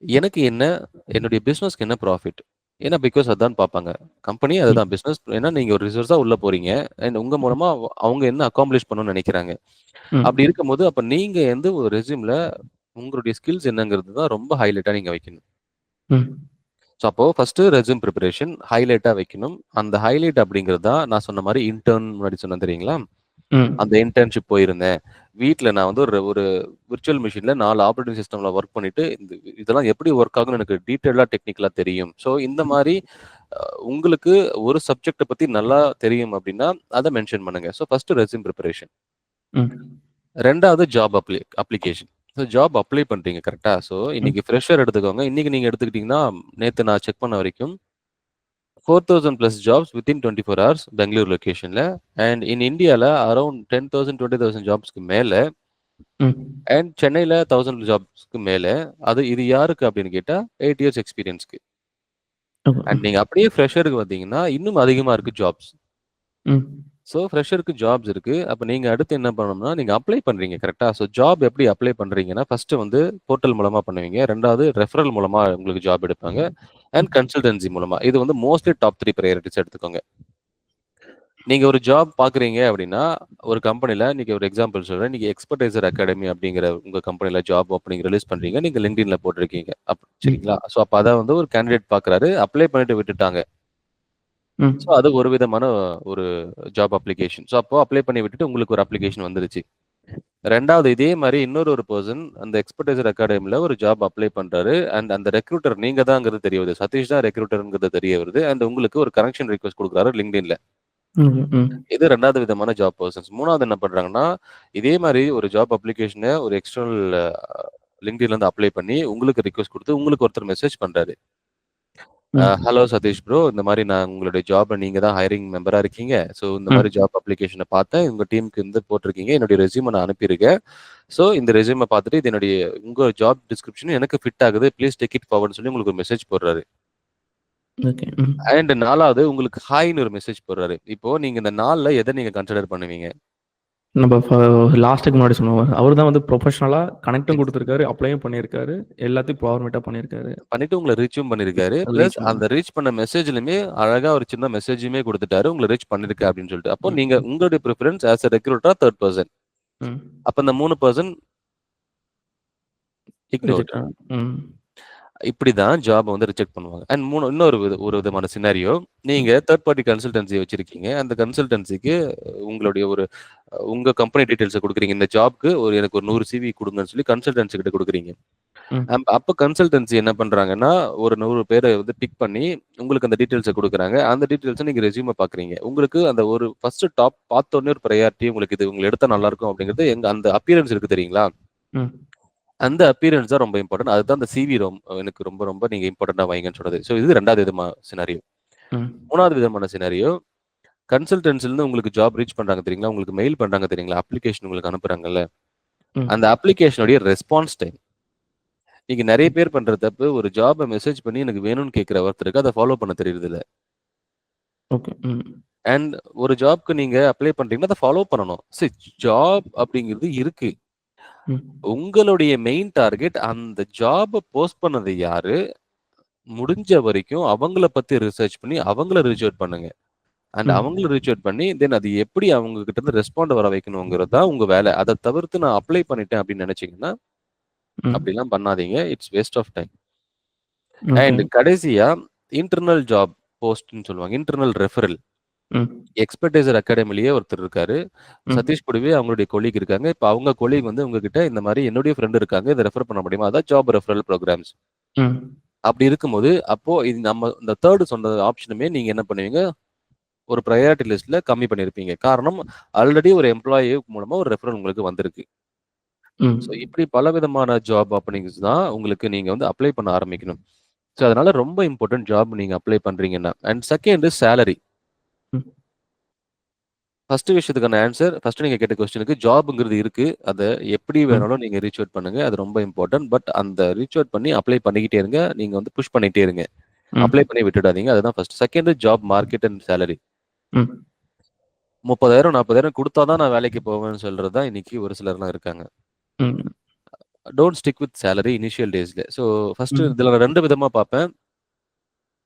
எனக்கு என்ன, என்னுடைய பிசினஸ்க்கு என்ன ப்ராஃபிட்? ஏன்னா பிகாஸ் அதான் பார்ப்பாங்க. கம்பெனி ம். அதுதான் பிசினஸ். ஏன்னா நீங்க ஒரு ரிசோர்ஸா உள்ள போறீங்க. அண்ட் உங்க மூலமா அவங்க என்ன அக்காம்ப்ளிஷ் பண்ணணும்னு நெனைக்கிறாங்க. அப்படி ம். இருக்கும்போது, அப்ப நீங்க வந்து ஒரு ரெஸ்யூம்ல உங்களுடைய ஸ்கில்ஸ் என்னங்கிறது தான் ரொம்ப ஹைலைட்டா நீங்க வைக்கணும். ம். ஸோ அப்போ ஃபர்ஸ்ட்டு ரெஸ்யூம் பிரிப்பரேஷன் ஹைலைட்டா வைக்கணும். அந்த ஹைலைட் அப்படிங்கிறது தான் நான் சொன்ன மாரி இன்டர்ன் முன்னாடி சொன்னேன் தெரியுங்களா? ம். அந்த இன்டர்ன்ஷிப் போயிருந்தேன். வீட்ல நான் வந்து ஒரு ஒரு விர்ச்சுவல் மெஷின்ல 4 ஆப்பரேட்டிங் சிஸ்டம்ல ஒர்க் பண்ணிட்டு, இதெல்லாம் எப்படி ஒர்க் ஆகும்னு எனக்கு டீட்டெயிலா டெக்னிக்கலா தெரியும். ஸோ இந்த மாரி அ உங்களுக்கு ஒரு சப்ஜெக்ட்ட பத்தி நல்லா தெரியும் அப்படின்னா, அத மென்ஷன் பண்ணுங்க. So first resume preparation. ம். 2வது job application. So job apply பண்றீங்க கரெக்ட்டா? ஸோ இன்னைக்கு ம். ஃப்ரெஷர் எடுத்துக்கோங்க. இன்னைக்கு நீங்க எடுத்துக்கிட்டீங்கன்னா, நேத்து நான் செக் பண்ண வரைக்கும் 4000 plus jobs within 24 hours Bangalore லொகேஷன்ல. அண்ட் இன் இந்தியால அரவுண்ட் 10,000 20,000 ஜாப்ஸ்க்கு மேல. ம். அண்ட் சென்னையில 1000 ஜாப்ஸ்க்கு மேல. இது யாருக்கு அப்படின்னு கேட்டா 8 இயர்ஸ் எக்ஸ்பீரியன்ஸ்க்கு. ஓகே. அண்ட் நீங்க அப்படியே ஃப்ரெஷருக்கு வந்தீங்கன்னா, இன்னும் அதிகமா இருக்கு ஜாப்ஸ். ம். ஸோ ஃப்ரெஷருக்கு ஜாப்ஸ் இருக்கு. அப்ப நீங்க அடுத்து என்ன பண்ணணும்னா, நீங்க அப்ளை பண்றீங்க கரெக்ட்டா? ஸோ ஜாப் எப்படி அப்ளை பண்றீங்கன்னா, ஃபர்ஸ்ட்டு வந்து போர்ட்டல் மூலமா பண்ணுவீங்க. 2வது ரெஃபரல் மூலமா உங்களுக்கு ஜாப் எடுப்பாங்க. அண்ட் கன்சல்டன்சி மூலமா. இது வந்து மோஸ்ட்லி டாப் 3 பிரையாரிட்டீஸ் எடுத்துக்கோங்க. நீங்க ஒரு ஜாப் பார்க்குறீங்க அப்படின்னா, ஒரு கம்பெனில இன்னைக்கு ஒரு எக்ஸாம்பிள் சொல்றேன். நீங்க எக்ஸ்பர்டைசர் அகாடமி அப்படிங்கிற உங்க கம்பெனில ஜாப் ஓப்பனிங் ரிலீஸ் பண்றீங்க. நீங்க LinkedInல போட்டிருக்கீங்க. சரிங்களா? ம். ஸோ அப்ப அத வந்து ஒரு கேண்டிடேட் பார்க்குறாரு. அப்ளை பண்ணிட்டு விட்டுட்டாங்க. ஸோ ம். அது ஒரு விதமான ஒரு ஜாப் அப்ளிகேஷன். ஸோ அப்போ அப்ளை பண்ணி விட்டுட்டு உங்களுக்கு ஒரு அப்ளிகேஷன் வந்துருச்சு. 2வது இதே மாரி இன்னொரு பெர்சன் அந்த எக்ஸ்பர்டைசர் அகாடமில ஒரு ஜாப் அப்ளை பண்றாரு. அண்ட் அந்த ரெக்ரூட்டர் நீங்க தான்ங்கிறது தெரிய வருது. சதீஷ் தான் ரெக்ரூட்டர்ங்கிறது தெரிய வருது. அண்ட் உங்களுக்கு ஒரு கனெக்ஷன் ரிக்வெஸ்ட் குடுக்குறாரு LinkedInல. ம். ம். இது 2வது விதமான ஜாப் பெர்சன்ஸ். 3வது என்ன பண்றாங்கன்னா, இதே மாரி ஒரு ஜாப் அப்ளிகேஷன ஒரு எக்ஸ்டர்னல் LinkedInலருந்து அப்ளை பண்ணி உங்களுக்கு ரிக்வெஸ்ட் குடுத்து உங்களுக்கு ஒருத்தர் மெசேஜ் பண்றாரு. ம். Hello Satish bro. இந்த மாரி நான் உங்களுடைய ஜாப்ல நீங்க தான் ஹைரிங் மெம்பரா இருக்கீங்க. ஸோ இந்த மாரி ம். ஜாப் அப்ளிகேஷன பார்த்தேன். உங்க டீமுக்கு வந்து போட்டிருக்கீங்க. என்னுடைய ரெஸ்யூம நான் அனுப்பியிருக்கேன். ஸோ இந்த ரெஸ்யூம பார்த்துட்டு இது என்னுடைய உங்க ஜாப் டிஸ்கிரிப்ஷன் எனக்கு ஃபிட் ஆகுது. ப்ளீஸ் டேக் இட் ஃபார்வர்ட்ன்னு சொல்லி உங்களுக்கு ஒரு மெசேஜ் போடுறாரு. ஓகே. ம். அண்ட் 4வது உங்களுக்கு ஹாய்ன்னு ஒரு மெசேஜ் போடுறாரு. இப்போ நீங்க இந்த 4ல எத நீங்க கன்சிடர் பண்ணுவீங்க? நம்ம லாஸ்ட்டுக்கு முன்னாடி சொன்னோம். அவரு தான் வந்து ப்ரொஃபஷனலா கனெக்ட்டும் குடுத்துருக்காரு, அப்ளையும் பண்ணியிருக்காரு. எல்லாத்தையும் ஃபார்மேட்டா பண்ணியிருக்காரு. பண்ணிட்டு உங்கள ரீச்சும் பண்ணியிருக்காரு. அது பிளஸ் ரீச் பண்ண. அந்த ரீச் பண்ண மெசேஜ்லயுமே அழகா ஒரு சின்ன மெசேஜுமே குடுத்துட்டாரு. உங்கள ரீச் பண்ணியிருக்கேன் அப்படின்னு சொல்லிட்டு. அப்போ ம். நீங்க உங்களுடைய பிரிஃபரன்ஸ் ஆஸ் எ ரெக்ரூட்டரா 3 பெர்சன். ம். அப்ப இந்த 3 பெர்சன் இக்னோர்ட். ரிஜெக்ட் ஆ. ம். இப்படிதான் ஜாப வந்து ரிஜெக்ட் பண்ணுவாங்க. அண்ட் ஒரு விதமான சினாரியோ, நீங்க ம். 3 பார்ட்டி கன்சல்டன்சி வச்சிருக்கீங்க. அந்த கன்சல்டன்சிக்கு உங்களுடைய உங்க கம்பெனி டீட்டெயில்ஸ குடுக்குறீங்க. இந்த ஜாப்க்கு எனக்கு ஒரு 100 சிவி குடுங்கன்னு சொல்லி கன்சல்டன்சி கிட்ட குடுக்குறீங்க. ம். அப்ப கன்சல்டன்சி என்ன பண்றாங்கன்னா, ஒரு 100 பேர வந்து பிக் பண்ணி உங்களுக்கு அந்த டீட்டெயில்ஸ குடுக்குறாங்க. அந்த டீட்டெயில்ஸ நீங்க ரெஸ்யூம பார்க்குறீங்க. உங்களுக்கு அந்த ஒரு ஃபர்ஸ்ட் டாப் பார்த்தோனே ஒரு பிரையாரிட்டி உங்களுக்கு இது உங்கள எடுத்தா நல்லா இருக்கும் அப்படிங்கிறது அந்த அப்பியரன்ஸ் இருக்கு தெரியுங்களா? ம். அந்த அப்பியரன்ஸ் தான் ரொம்ப இம்பார்டன்ட். அதுதான் அந்த சிவி எனக்கு ரொம்ப ரொம்ப நீங்க இம்பார்ட்டன்ட்டா வைங்கன்னு சொன்னது. ஸோ இது 2வது விதமான சினாரியோ. ம். 3வது விதமான சினாரியோ, கன்சல்டன்சிலருந்து உங்களுக்கு ஜாப் ரீச் பண்றாங்க தெரியுங்களா? உங்களுக்கு மெயில் பண்றாங்க தெரியுங்களா? அப்ளிகேஷன் உங்களுக்கு அனுப்புறாங்கல்ல. அந்த ம். அப்ளிகேஷனுடைய ரெஸ்பான்ஸ் டைம். நீங்க நெறைய பேர் பண்ற தப்பு, ஒரு ஜாப மெசேஜ் பண்ணி எனக்கு வேணும்னு கேட்கிற ஒருத்தருக்கு அத ஃபாலோ பண்ண தெரியறதில்ல. ஓகே. ம். அண்ட் ஒரு ஜாப்க்கு நீங்க அப்ளை பண்றீங்கன்னா, அத ஃபாலோ பண்ணணும். ஜாப் அப்படிங்கிறது இருக்கு. ம். உங்களுடைய மெயின் டார்கெட் அந்த ஜாப போஸ்ட் பண்ணது யாரு? முடிஞ்ச வரைக்கும் அவங்கள பத்தி ரிசர்ச் பண்ணி அவங்கள ரீச் அவுட் பண்ணுங்க. அண்ட் ம். அவங்கள ரீச் அவுட் பண்ணி, தென் அது எப்படி அவங்க கிட்ட இருந்து ரெஸ்பாண்ட் வர வைக்கணுங்கிறது தான் உங்க வேலை. அத தவிர்த்து நான் அப்ளை பண்ணிட்டேன் அப்படின்னு நெனச்சீங்கன்னா, ம். அப்படிலாம் பண்ணாதீங்க. It's waste of time. Okay. And கடைசியா இன்டர்னல் ஜாப் போஸ்ட்ன்னு சொல்லுவாங்க. Internal referral. ம். எக்ஸ்பர்டைசர் அகாடமிலயே ஒருத்தர் இருக்காரு. ம். சதீஷ் கூடவே அவங்களுடைய கொலீக் இருக்காங்க. இப்ப அவங்க கொலீக் வந்து உங்ககிட்ட இந்த மாரி என்னுடைய ஃப்ரெண்ட் இருக்காங்க. இத ரெஃபர் பண்ண முடியுமா? அதான் ஜாப் ரெஃபரல் புரோகிராம்ஸ். ம். அப்படி இருக்கும்போது, அப்போ இது நம்ம இந்த 3 சொன்ன ஆப்ஷனுமே நீங்க என்ன பண்ணுவீங்க? ஒரு பிரையாரிட்டி லிஸ்ட்ல கம்மி பண்ணியிருப்பீங்க. காரணம் ஆல்ரெடி ஒரு எம்ப்ளாயி மூலமா ஒரு ரெஃபரல் உங்களுக்கு வந்திருக்கு. ஸோ ம். இப்படி பலவிதமான ஜாப் ஓப்பனிங்ஸ் தான் உங்களுக்கு நீங்க வந்து அப்ளை பண்ண ஆரம்பிக்கணும். ஸோ அதனால ரொம்ப இம்பார்ட்டன்ட் ஜாப் நீங்க அப்ளை பண்றீங்கன்னா. And second salary. ம். ஃபர்ஸ்ட் விஷயத்துக்கான ஆன்சர் ஃபர்ஸ்ட் நீங்க கேட்ட கொஸ்டினுக்கு ஜாப்ங்கிறது இருக்கு. அத எப்படி ம். வேணாலும் நீங்க ரீச் அவுட் பண்ணுங்க. அது ரொம்ப இம்பார்ட்டன்ட். பட் அந்த ரீச் அவுட் பண்ணி அப்ளை பண்ணிக்கிட்டே இருங்க. நீங்க வந்து புஷ் பண்ணிட்டே இருங்க. ம். அப்ளை பண்ணி விட்டுடாதீங்க. அதுதான் first. Second job market and salary. ம். 30,000 40,000 குடுத்தா தான் நான் வேலைக்கு போவேன்னு சொல்றது தான் இன்னைக்கு ஒரு சிலர்லாம் இருக்காங்க. ம். Don't stick with salary initial டேஸ்ல. ஸோ ஃபர்ஸ்ட் ம். இதுல நான் 2 விதமா பார்ப்பேன்.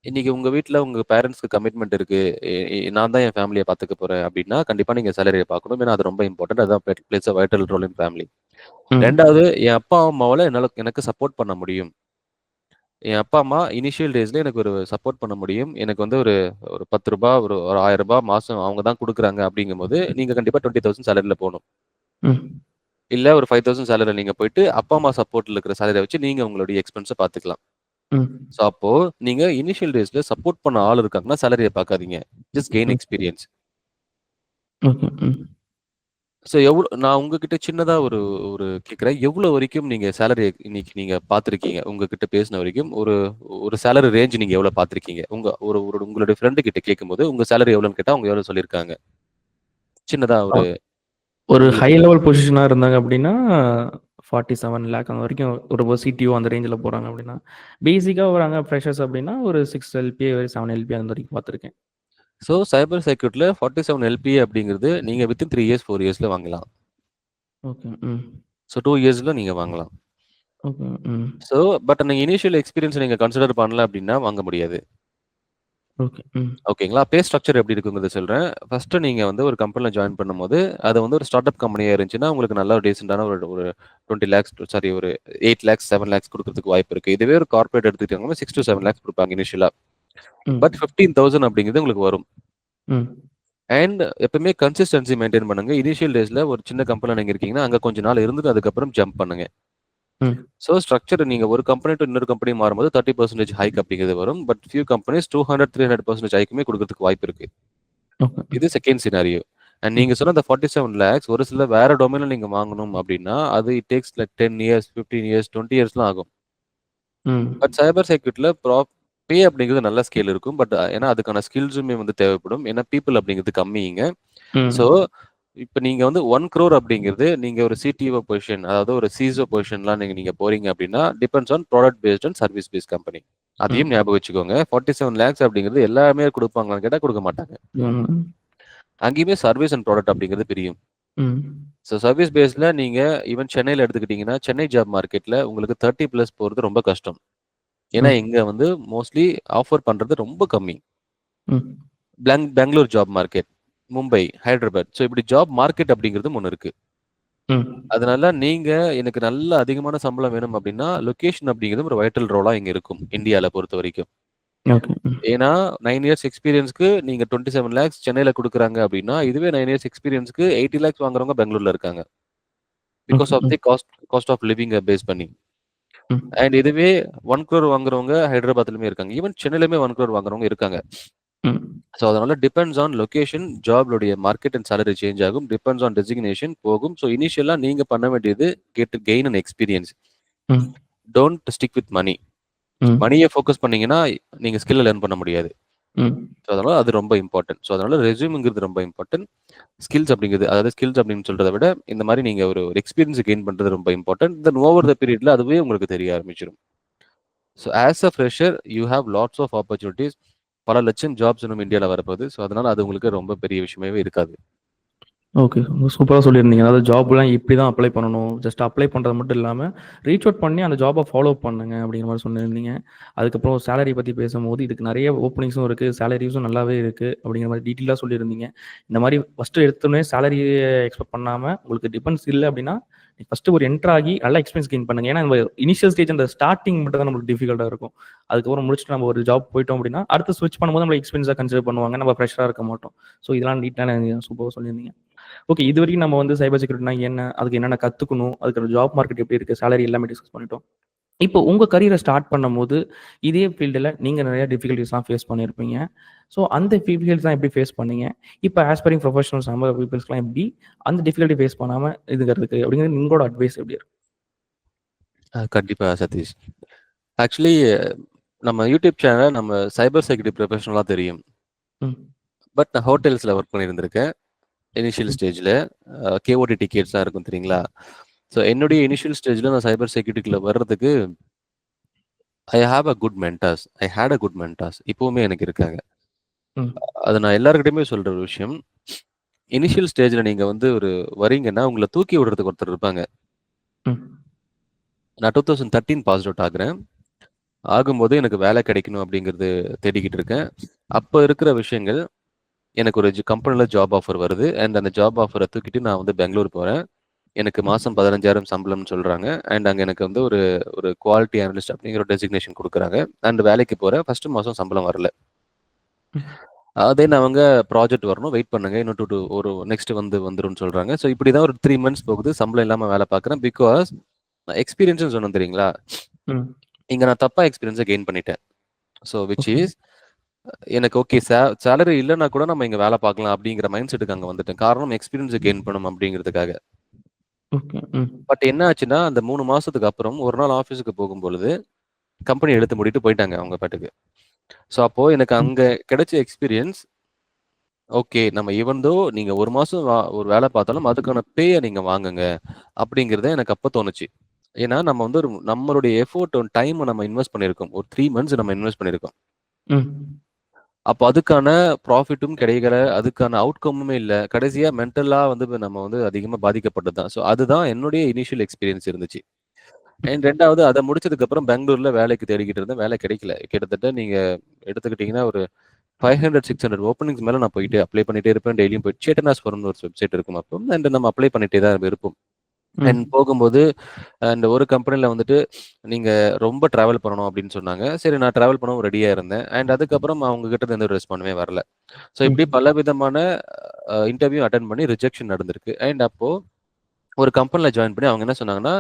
இன்னைக்கு உங்க வீட்ல உங்க பேரண்ட்ஸ்க்கு கமிட்மெண்ட் இருக்கு. எ எ நான் தான் என் ஃபேமிலிய பார்த்துக்க போறேன் அப்டின்னா, கண்டிப்பா நீங்க சேலரிய பார்க்கணும். ஏன்னா அது ரொம்ப இம்பார்ட்டன்ட். அதான் plays a vital role in family. ம். 2வது என் அப்பா, அம்மாவால எனக்கு சப்போர்ட் பண்ண முடியும். என் அப்பா, அம்மா இனிஷியல் டேஸ்ல எனக்கு ஒரு சப்போர்ட் பண்ண முடியும். எனக்கு வந்து ஒரு ஒரு ரூ. 10 ஒரு ரூ. 1000 மாசம் அவங்க தான் குடுக்குறாங்க அப்டிங்கும்போது, நீங்க கண்டிப்பா 20,000 சேலரில போணும். ம். இல்ல ஒரு 5,000 சேலரில நீங்க போயிட்டு, அப்பா, அம்மா சப்போர்ட்ல இருக்கிற சேலரிய வச்சு நீங்க உங்களுடைய எக்ஸ்பென்ஸ பார்த்துக்கலாம். ம். ஸோ அப்போ நீங்க இனிஷியல் டேஸ்ல சப்போர்ட் பண்ண ஆள் இருக்காங்கன்னா, சேலரிய பார்க்காதீங்க. ஜஸ்ட் கெயின் ம். எக்ஸ்பீரியன்ஸ். ஓகே. ம். ஸோ நான் உங்ககிட்ட சின்னதா ஒரு ஒரு கேட்கிறேன். எவ்வளோ வரைக்கும் நீங்க சேலரி இன்னைக்கு நீங்க பார்த்துருக்கீங்க? உங்ககிட்ட பேசின வரைக்கும் ஒரு ஒரு சேலரி ரேஞ்ச் நீங்க எவ்வளோ பார்த்துருக்கீங்க? உங்க ஒரு ஒரு உங்களுடைய ஃப்ரெண்ட் கிட்ட கேட்கும்போது, உங்க சேலரி எவ்வளோன்னு கேட்டா, அவங்க எவ்வளோ சொல்லியிருக்காங்க? சின்னதா அ ஒரு ஒரு ஹை உங்களுக்கு லெவல் பொசிஷனா இருந்தாங்க அப்டின்னா, 47 லேக் அந்த வரைக்கும் ஒரு சிடிஓ அந்த ரேஞ்சில போறாங்க அப்டின்னா. பேசிக்கா வராங்க ஃப்ரெஷர்ஸ் அப்டின்னா, ஒரு 6 எல்பிஏ 7 எல்பிஏ அந்த வரைக்கும் பார்த்துருக்கேன். ஸோ சைபர் செக்யூரிட்டில 47 எல்பிஏ அப்படிங்கிறது நீங்க வித்தின் 3 இயர்ஸ், 4 இயர்ஸ்ல வாங்கலாம். ஓகே. ம். ஸோ 2 இயர்ஸ்ல நீங்க வாங்கலாம். ஓகே. ம். ஸோ பட் நீங்க இனிஷியல் எக்ஸ்பீரியன்ஸ் நீங்க கன்சிடர் பண்ணல அப்படின்னா வாங்க முடியாது. ஓகே. ம். ஓகேங்களா? பே ஸ்ட்ரக்சர் எப்படி இருக்குங்கிறத சொல்றேன். ஃபர்ஸ்ட் நீங்க வந்து ஒரு கம்பெனில ஜாயின் பண்ணும்போது, அது வந்து ஒரு ஸ்டார்ட் அப் கம்பெனியா இருந்துச்சுன்னா, உங்களுக்கு நல்ல ஒரு டீசென்ட்டான ஒரு ஒரு 20 லேக்ஸ் சாரி ஒரு 8 லேக்ஸ், 7 லேக்ஸ் குடுக்கறதுக்கு வாய்ப்பு இருக்கு. இதுவே ஒரு கார்ப்பரேட் எடுத்துக்கிட்டீங்கன்னா 6-7 லேக்ஸ் குடுப்பாங்க இனிஷியலா. ம். பட் 15,000 அப்படிங்கிறது உங்களுக்கு வரும். ம். அண்ட் எப்பவுமே கன்சிஸ்டன்சி மெயின்டெயின் பண்ணுங்க. இனிஷியல் டேஸ்ல ஒரு சின்ன கம்பெனில நீங்க இருக்கீங்கன்னா, அங்க கொஞ்ச நாள் இருந்துட்டு அதுக்கப்புறம் ஜம்ப் பண்ணுங்க. ம். ஸோ ஸ்ட்ரக்சர் நீங்க ஒரு கம்பெனி டூ இன்னொரு கம்பெனி மாறும்போது 30% ஹைக் அப்படிங்கிறது வரும். பட் ஃபியூ கம்பெனிஸ் 200, 300% ஹைக்குமே குடுக்கறதுக்கு வாய்ப்பு இருக்கு. ஓகே. இது செகண்ட் சினாரியோ. அண்ட் ம். நீங்க சொன்ன அந்த 47 லேக்ஸ் ஒரு சில வேற டொமைன்ல நீங்க வாங்கணும் அப்படின்னா, அது it takes like 10 years, 15 years, 20 இயர்ஸ்லாம் ஆகும். ம். பட் சைபர் செக்யூரிட்டில பே அப்படிங்கிறது நல்ல ஸ்கேல் இருக்கும். பட் ஏன்னா அதுக்கான ஸ்கில்ஸுமே வந்து தேவைப்படும். ஏன்னா பீப்பிள் அப்படிங்கிறது கம்மிங்க. ஸோ ம். இப்ப நீங்க வந்து 1 crore அப்படிங்கிறது நீங்க ஒரு சிடிஓ பொசிஷன் அதாவது ஒரு சிசோ பொசிஷன்லாம் நீங்க நீங்க போறீங்க அப்படின்னா, depends on product based and service based company. ம். அதையும் ஞாபகம் வச்சுக்கோங்க. 47 லேக்ஸ் அப்படிங்கிறது எல்லாருமே குடுப்பாங்களான்னு கேட்டா குடுக்க மாட்டாங்க. ம். அங்கேயுமே சர்வீஸ் அண்ட் ப்ராடக்ட் அப்படிங்கிறது பிரியும். ம். ஸோ சர்வீஸ் பேஸ்ல நீங்க ஈவன் சென்னையில எடுத்துக்கிட்டீங்கன்னா, சென்னை ஜாப் மார்க்கெட்ல உங்களுக்கு 30 பிளஸ் போறது ரொம்ப கஷ்டம். ஏன்னா ம். இங்க வந்து மோஸ்ட்லி ஆஃபர் பண்றது ரொம்ப கம்மி. ம். Bangalore job market, Mumbai, Hyderabad. So இப்படி ஜாப் மார்க்கெட் அப்படிங்கிறதும் ஒண்ணு இருக்கு. ம். அதனால நீங்க எனக்கு நல்ல அதிகமான சம்பளம் வேணும் அப்படின்னா, லொகேஷன் அப்படிங்கிறது ஒரு வைட்டல் ரோலா இங்க இருக்கும். இந்தியால பொறுத்தவரைக்கும். ஓகே. ம். ஏன்னா 9 இயர்ஸ் எக்ஸ்பீரியன்ஸ்க்கு நீங்க 27 லேக்ஸ் சென்னையில குடுக்குறாங்க அப்படின்னா, இதுவே 9 இயர்ஸ் எக்ஸ்பீரியன்ஸ்க்கு 80 லேக்ஸ் வாங்குறவங்க பெங்களூர்ல இருக்காங்க. Because okay. ஆஃப் ம். தி காஸ்ட் ஆஃப் லிவிங்க பேஸ் பண்ணி. ம். அண்ட் இதுவே 1 crore வாங்குறவங்க ஹைதராபாத்லயுமே இருக்காங்க. ஈவன் சென்னையிலுமே 1 crore வாங்குறவங்க இருக்காங்க. ம். ஸோ அதனால டிபெண்ட்ஸ் ஆன் லொகேஷன், ஜாப்லுடைய மார்க்கெட் அண்ட் சேலரி சேஞ்ச் ஆகும். டிபெண்ட்ஸ் ஆன் டெசிக்னேஷன் போகும். ஸோ இனிஷியலா நீங்க பண்ண வேண்டியது gain an experience. Hmm. Don't stick with money. Hmm. மனிய ஃபோக்கஸ் பண்ணீங்கன்னா, நீங்க ஸ்கில்ல லேர்ன் பண்ண முடியாது. ம். ஸோ அதனால அது ரொம்ப இம்பார்ட்டன்ட். ஸோ அதனால ரெஸ்யூம்ங்கிறது ரொம்ப இம்பார்ட்டன்ட். ஸ்கில்ஸ் அப்படிங்கிறது அதாவது ஸ்கில்ஸ் அப்படின்னு சொல்றத விட, இந்த மாரி நீங்க ஒரு ஒரு எக்ஸ்பீரியன்ஸ் கெயின் பண்றது ரொம்ப இம்பார்ட்டன்ட். தென் ஓவர் த பீரியட்ல அதுவே உங்களுக்கு தெரிய ஆரம்பிச்சுரும். So as a fresher you have lots of opportunities. பல லட்சம் ஜாப்ஸ் இன்னும் இந்தியால வரப்போகுது. ஸோ அதனால அது உங்களுக்கு ரொம்ப பெரிய விஷயமாவே இருக்காது. ஓகே. சூப்பரா சொல்லியிருந்தீங்க. அதாவது ஜாப்லாம் இப்படி தான் அப்ளை பண்ணணும். ஜஸ்ட் அப்ளை பண்றது மட்டும் இல்லாம, ரீச் அவுட் பண்ணி அந்த ஜாப்ப ஃபாலோ பண்ணுங்க அப்படிங்கிற மாரி சொல்லியிருந்தீங்க. அதுக்கப்புறம் சேலரி பத்தி பேசும்போது, இதுக்கு நெறைய ஓப்பனிங்ஸும் இருக்கு. சேலரீஸும் நல்லாவே இருக்கு. அப்படிங்கிற மாரி டீட்டெயிலா சொல்லியிருந்தீங்க. இந்த மாரி ஃபர்ஸ்ட்டு எடுத்தோனே சேலரிய எக்ஸ்பெக்ட் பண்ணாம, உங்களுக்கு டிபெண்ட்ஸ் இல்ல அப்படின்னா, ஃபர்ஸ்ட்டு ஒரு என்டர் ஆகி நல்லா எக்ஸ்பீரியன்ஸ் கெயின் பண்ணுங்க. ஏன்னா, நம்ம இனிஷியல் ஸ்டேஜ் அந்த ஸ்டார்ட்டிங் மட்டும் தான் நமக்கு டிஃபிகல்ட்டா இருக்கும். அதுக்கப்புறம் முடிச்சுட்டு நம்ம ஒரு ஜாப் போயிட்டோம் அப்படின்னா, அடுத்து ஸ்விட்ச் பண்ணும்போது நம்மள எக்ஸ்பீரியன்ஸா கன்சிடர் பண்ணுவாங்க. நம்ம ஃப்ரெஷரா இருக்க மாட்டோம். ஸோ இதெல்லாம் டீட்டெயிலா சூப்பரா சொல்லியிருந்தீங்க. ஓகே. இதுவரைக்கும் நம்ம வந்து சைபர் செக்யூரிட்டினா என்ன? அதுக்கு என்னென்ன கத்துக்கணும்? அதுக்கான ஜாப் மார்க்கெட் எப்படி இருக்கு? சேலரி எல்லாமே டிஸ்கஸ் பண்ணிட்டோம். இப்போ உங்க கரியர ஸ்டார்ட் பண்ணும்போது, இதே ஃபீல்டுல நீங்க நெறைய டிஃபிகல்டீஸ்லாம் ஃபேஸ் பண்ணியிருப்பீங்க. ஸோ அந்த டிஃபிகல்டீஸ்லாம் எப்படி ஃபேஸ் பண்ணீங்க? இப்போ ஆஸ்பைரிங் ப்ரொஃபஷனல்ஸ் நம்ம பீப்பிள்ஸ்லாம் எப்படி அந்த டிஃபிகல்டி ஃபேஸ் பண்ணாம இதுங்கிறதுக்கு அப்படிங்கிறது உங்களோட அட்வைஸ் எப்படி இருக்கும்? கண்டிப்பா சதீஷ். ஆக்சுவலி நம்ம யூடியூப் சேனல் நம்ம சைபர் செக்யூரிட்டி ப்ரொஃபஷனலா தெரியும். ம். பட் நான் ஹோட்டல்ஸ்ல ஒர்க் பண்ணியிருந்திருக்கேன். இனிஷியல் ம். ஸ்டேஜ்ல. கேஓடி டிக்கெட்ஸ்லாம் இருக்கும் தெரியுங்களா? ஸோ என்னுடைய இனிஷியல் ஸ்டேஜ்ல நான் சைபர் செக்யூரிட்டிக்குள்ள வர்றதுக்கு I have a good mentors. I had a good mentors. இப்பவுமே எனக்கு இருக்காங்க. ம். அது நான் எல்லார்கிட்டயுமே சொல்ற ஒரு விஷயம். இனிஷியல் ஸ்டேஜ்ல நீங்க வந்து வரீங்கன்னா, உங்கள தூக்கி விடுறதுக்கு ஒருத்தர் இருப்பாங்க. ம். நான் 2013 பாஸ்ட் அவுட் ஆகுறேன். ஆகும்போது எனக்கு வேலை கிடைக்கணும் அப்படிங்கிறது தேடிக்கிட்டு இருக்கேன். அப்ப இருக்கிற விஷயங்கள், எனக்கு ஒரு கம்பெனில ஜாப் ஆஃபர் வருது. அண்ட் அந்த ஜாப் ஆஃபர தூக்கிட்டு நான் வந்து பெங்களூர் போறேன். எனக்கு மாசம் 15,000 சம்பளம்னு சொல்றாங்க. அண்ட் அங்க எனக்கு வந்து ஒரு ஒரு குவாலிட்டி அனலிஸ்ட் அப்படிங்கிற ஒரு டெசிக்னேஷன் குடுக்குறாங்க. அண்ட் வேலைக்கு போறேன். ஃபர்ஸ்ட் மாசம் சம்பளம் வரல. ம். தென் அவங்க ப்ராஜெக்ட் வரணும். வெயிட் பண்ணுங்க. இன்னும் 2 ஒரு நெக்ஸ்ட் வந்துரும்னு சொல்றாங்க. ஸோ இப்படி தான் ஒரு 3 மந்த்ஸ் போகுது. சம்பளம் இல்லாம வேலை பார்க்குறேன். பிகாஸ் நான் எக்ஸ்பீரியன்ஸ்ன்னு சொன்னேன் தெரியுங்களா? ம். இங்க நான் தப்பா எக்ஸ்பீரியன்ஸ கெயின் பண்ணிட்டேன். So which okay. இஸ் எனக்கு ஓகே சேலரி இல்லன்னா கூட நம்ம இங்க வேலை பார்க்கலாம் அப்படிங்கிற மைண்ட் செட்டுக்கு அங்க வந்துட்டேன். காரணம் எக்ஸ்பீரியன்ஸ கெயின் பண்ணணும் அப்படிங்கிறதுக்காக. ஓகே. ம். பட் என்ன ஆச்சுன்னா, அந்த 3 மாசத்துக்கு அப்புறம் ஒரு நாள் ஆஃபீஸுக்கு போகும்பொழுது, கம்பெனி இழுத்து மூடிட்டு போயிட்டாங்க அவங்க பாட்டுக்கு. ஸோ அப்போ எனக்கு ம். அங்க கிடைச்ச எக்ஸ்பீரியன்ஸ், ஓகே நம்ம ஈவன் தோ நீங்க 1 மாசம் ஒரு வேலை பார்த்தாலும் அதுக்கான பேய நீங்க வாங்குங்க. அப்படிங்கிறது எனக்கு அப்ப தோணுச்சு. ஏன்னா நம்ம வந்து நம்மளுடைய எஃபோர்ட் டைம நம்ம இன்வெஸ்ட் பண்ணியிருக்கோம். ஒரு 3 மந்த்ஸ் நம்ம இன்வெஸ்ட் பண்ணியிருக்கோம். ம். அப்ப அதுக்கான ப்ராஃபிட்டும் கிடைக்கல. அதுக்கான அவுட்கமுமே இல்ல. கடைசியா மென்டலா வந்து நம்ம வந்து அதிகமா பாதிக்கப்பட்டது தான். ஸோ அதுதான் என்னுடைய இனிஷியல் எக்ஸ்பீரியன்ஸ் இருந்துச்சு. அண்ட் 2வது அத முடிச்சதுக்கு அப்புறம் பெங்களூர்ல வேலைக்கு தேடிக்கிட்டு இருந்தேன். வேலை கிடைக்கல. கிட்டத்தட்ட நீங்க எடுத்துக்கிட்டீங்கன்னா ஒரு 500, 600 ஓப்பனிங்ஸ் மேல நான் போயிட்டு அப்ளை பண்ணிட்டே இருப்பேன். டெய்லியும் போயிட்டு சேட்டனாஸ்பரம்னு ஒரு வெப்சைட் இருக்கும் அப்போ. அண்ட் நம்ம அப்ளை பண்ணிட்டே தான் இருப்போம். அண்ட் ம். போகும்போது அண்ட் ஒரு கம்பெனில வந்துட்டு நீங்க ரொம்ப டிராவல் பண்ணணும் அப்படின்னு சொன்னாங்க. சரி நான் டிராவல் பண்ணவும் ரெடியா இருந்தேன். அண்ட் அதுக்கப்புறம் அவங்க கிட்ட இருந்து எந்த ஒரு ரெஸ்பாண்டுமே வரல. ஸோ இப்படி ம். பல விதமான இன்டர்வியூ அட்டெண்ட் பண்ணி ரிஜெக்ஷன் நடந்திருக்கு. அண்ட் அப்போ ஒரு கம்பெனில ஜாயின் பண்ணி அவங்க என்ன சொன்னாங்கன்னா,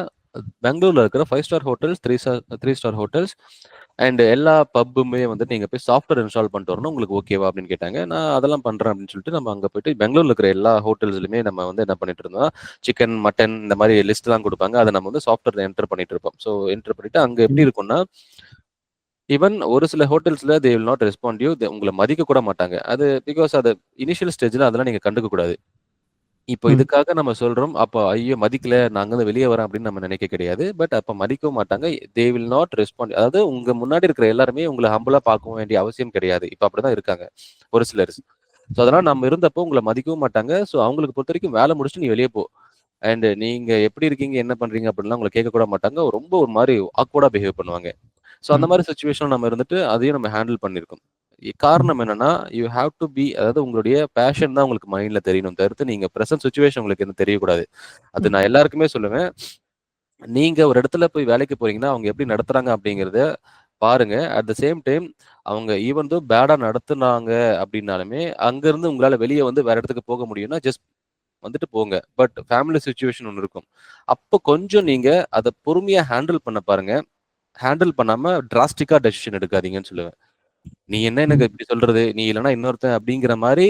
பெங்களூர்ல இருக்கிற 5 star hotels, 3 star hotels and எல்லா பப்புமே வந்து நீங்க போய் சாஃப்ட்வேர் இன்ஸ்டால் பண்ணிட்டு வரணும். உங்களுக்கு ஓகேவா? அப்படின்னு கேட்டாங்க. நான் அதெல்லாம் பண்றேன் அப்படின்னு சொல்லிட்டு நம்ம அங்க போயிட்டு பெங்களூர்ல இருக்கிற எல்லா ஹோட்டல்ஸ்லயுமே நம்ம வந்து என்ன பண்ணிட்டு இருந்தோம், சிக்கன், மட்டன் இந்த மாதிரி லிஸ்ட்லாம் குடுப்பாங்க. அத நம்ம வந்து சாஃப்ட்வேர்ல என்டர் பண்ணிட்டு இருப்போம். ஸோ என்டர் பண்ணிட்டு அங்க எப்படி ம். இருக்கும்னா, ஈவன் ஒரு சில ஹோட்டல்ஸ்ல they will not respond you. உங்கள மதிக்க கூட மாட்டாங்க. அது பிகாஸ் அது இனிஷியல் ஸ்டேஜ்ல அதெல்லாம் நீங்க கண்டுக்க கூடாது. இப்போ ம். இதுக்காக நம்ம சொல்றோம். அப்ப ஐயோ! மதிக்கல நான் அங்கருந்து வெளிய வரேன் அப்படின்னு நம்ம நினைக்க கிடையாது. பட் அப்ப மதிக்கவும் மாட்டாங்க. தே வில் நாட் ரெஸ்பாண்ட். அதாவது உங்க முன்னாடி இருக்கிற எல்லாருமே உங்கள ஹம்பிளா பார்க்க வேண்டிய அவசியம் கிடையாது. இப்ப அப்படிதான் இருக்காங்க ஒரு சிலர். ஸோ அதனால நம்ம இருந்தப்போ உங்கள மதிக்கவும் மாட்டாங்க. ஸோ அவங்களுக்கு பொறுத்தவரைக்கும் வேலை முடிச்சுட்டு நீ வெளிய போ. அண்ட் நீங்க எப்படி இருக்கீங்க? என்ன பண்றீங்க? அப்படின்லாம் உங்கள கேட்க கூட மாட்டாங்க. ரொம்ப ஒரு மாரி ஆக்வர்டா பிஹேவ் பண்ணுவாங்க. ஸோ அந்த மாரி ம். சிச்சுவேஷன்ல நம்ம இருந்துட்டு அதையும் நம்ம ஹேண்டில் பண்ணியிருக்கோம். காரணம் ம். என்னன்னா, யூ ஹேவ் டூ பி அதாவது உங்களுடைய பேஷன் தான் உங்களுக்கு மைண்ட்ல தெரியணும் தவிர்த்து, நீங்க பிரசன்ட் சிச்சுவேஷன் உங்களுக்கு எதுவும் தெரியக்கூடாது. அது நான் ம். எல்லாருக்குமே சொல்லுவேன். நீங்க ஒரு இடத்துல போய் வேலைக்கு போறீங்கன்னா, அவங்க எப்படி நடத்துறாங்க அப்படிங்கிறத பாருங்க. அட் த சேம் டைம் அவங்க ஈவன் தோ பேடா நடத்துனாங்க அப்படின்னாலுமே, அங்கருந்து உங்களால வெளிய வந்து வேற இடத்துக்கு போக முடியும்னா, ஜஸ்ட் வந்துட்டு போங்க. பட் ஃபேமிலி சிச்சுவேஷன் ஒண்ணு இருக்கும். அப்போ கொஞ்சம் நீங்க அத பொறுமையா ஹேண்டில் பண்ண பாருங்க. ஹேண்டில் பண்ணாம டிராஸ்டிக்கா டெசிஷன் எடுக்காதீங்கன்னு சொல்லுவேன். நீ என்ன எனக்கு ம். இப்படி சொல்றது? நீ இல்லன்னா இன்னொருத்தன் அப்படிங்கிற மாரி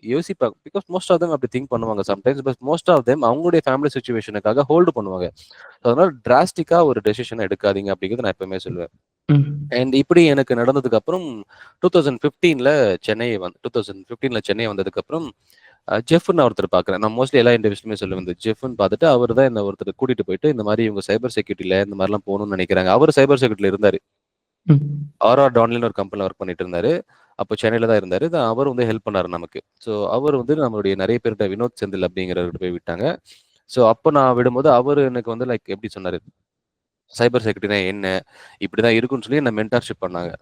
யோசிப்பாங்க. பிகாஸ் மோஸ்ட் ஆஃப் தெம் அப்படி திங்க் பண்ணுவாங்க sometimes. But most of them அவங்களுடைய ஃபேமிலி சிச்சுவேஷனுக்காக ஹோல்டு பண்ணுவாங்க. அதனால டிராஸ்டிக்கா ஒரு டெசிஷன் எடுக்காதீங்க அப்படிங்கிறத நான் எப்பவுமே சொல்லுவேன். ம். அண்ட் இப்படி எனக்கு நடந்ததுக்கு அப்புறம் 2015ல 2015ல சென்னை வந்ததுக்கப்புறம் ஜெஃப்ன்னு ஒருத்தர் பார்க்குறேன். நான் மோஸ்ட்லி எல்லா இன்டர்வியூஸ்லயுமே சொல்லுவேன். இந்த ஜெஃப்ன்னு பார்த்துட்டு அவரு தான் என்ன ஒருத்தர் கூட்டிட்டு போயிட்டு, இந்த மாரி இவங்க சைபர் செக்யூரிட்டில இந்த மாரிலாம் போணும்னு நெனைக்கிறாங்க. அவரு சைபர் செக்யூரிட்டில இருந்தாரு. ம். ஆர்ஆர் டான்லின்னு ஒரு கம்பெனில ஒர்க் பண்ணிட்டு இருந்தாரு. அப்போ சென்னையில தான் இருந்தாரு. அவரு வந்து ஹெல்ப் பண்ணாரு நமக்கு. ஸோ அவரு வந்து நம்மளுடைய நெறைய பேர்ட்ட வினோத் செந்தில் அப்படிங்கிறவர்கிட்ட போய் விட்டாங்க. ஸோ அப்ப நான் விடும்போது அவரு எனக்கு வந்து லைக் எப்படி சொன்னாரு, சைபர் செக்யூரிட்டினா என்ன? இப்படிதான் இருக்கும்னு சொல்லி என்ன மென்டார்ஷிப் பண்ணாங்க.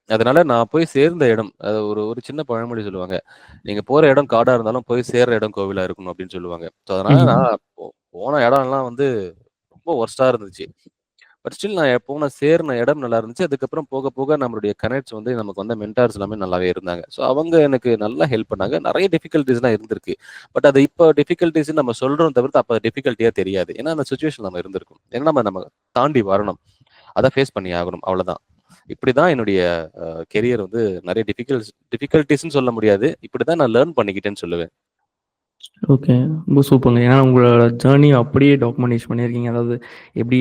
அதனால நான் போய் சேர்ந்த இடம், அது ஒரு ஒரு சின்ன பழமொழி சொல்லுவாங்க. நீங்க போற இடம் காடா இருந்தாலும் போய் சேர்ற இடம் கோவிலா இருக்கணும் அப்படின்னு சொல்லுவாங்க. ஸோ அதனால ம். நான் போன இடம்லாம் வந்து ரொம்ப வொர்ஸ்ட்டா இருந்துச்சு. பட் ஸ்டில் நான் போன சேர்ன இடம் நல்லா இருந்துச்சு. அதுக்கப்புறம் போக போக நம்மளுடைய கனெக்ட்ஸ் வந்து நமக்கு வந்த மென்டார்ஸ் எல்லாமே நல்லாவே இருந்தாங்க. ஸோ அவங்க எனக்கு நல்லா ஹெல்ப் பண்ணாங்க. நெறைய டிஃபிகல்டீஸ்லாம் இருந்திருக்கு. பட் அது இப்போ டிஃபிகல்டீஸ்ன்னு நம்ம சொல்றோம் தவிர்த்து அப்ப டிஃபிகல்ட்டியா தெரியாது. ஏன்னா அந்த சிச்சுவேஷன் நம்ம இருந்திருக்கும். ஏன்னா நம்ம தாண்டி வரணும். அத ஃபேஸ் பண்ணி ஆகணும். அவ்வளோதான். இப்படிதான் என்னுடைய கெரியர் வந்து நெறைய டிஃபிகல்டீஸ்ன்னு சொல்ல முடியாது. இப்படிதான் நான் லேர்ன் பண்ணிக்கிட்டேன்னு சொல்லுவேன். ஓகே. ரொம்ப சூப்பர்ங்க. ஏன்னா உங்களோட ஜேர்னி அப்படியே டாக்குமெண்டேஷன் பண்ணியிருக்கீங்க. அதாவது எப்படி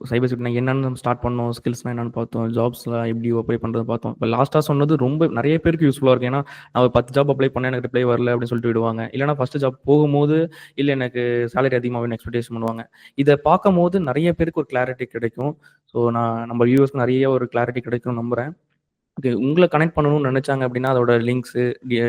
சைபர் செக்யூரிட்டினா என்னன்னு நம்ம ஸ்டார்ட் பண்ணோம், ஸ்கில்ஸ்னா என்னன்னு பார்த்தோம், ஜாப்ஸ்லாம் எப்படி அப்ளை பண்ணுறது பார்த்தோம். இப்போ லாஸ்ட்டா சொன்னது ரொம்ப நிறைய பேருக்கு யூஸ்ஃபுல்லா இருக்கும். ஏன்னா நான் ஒரு 10 ஜாப் அப்ளை பண்ணேன், எனக்கு ரிப்ளை வரல அப்படின்னு சொல்லிட்டு விடுவாங்க. இல்லைனா ஃபர்ஸ்ட் ஜாப் போகும்போது, இல்ல எனக்கு சேலரி அதிகமா வேணும்னு எக்ஸ்பெக்டேஷன் பண்ணுவாங்க. இத பார்க்கும்போது நிறைய பேருக்கு ஒரு கிளாரிட்டி கிடைக்கும். ஸோ நான் நம்ம வியூவர்ஸ்க்கு நிறைய ஒரு கிளாரிட்டி கிடைக்கும்னு நம்புறேன். ஓகே. உங்கள கனெக்ட் பண்ணணும்னு நெனச்சாங்க அப்டின்னா, அதோட லிங்க்ஸு,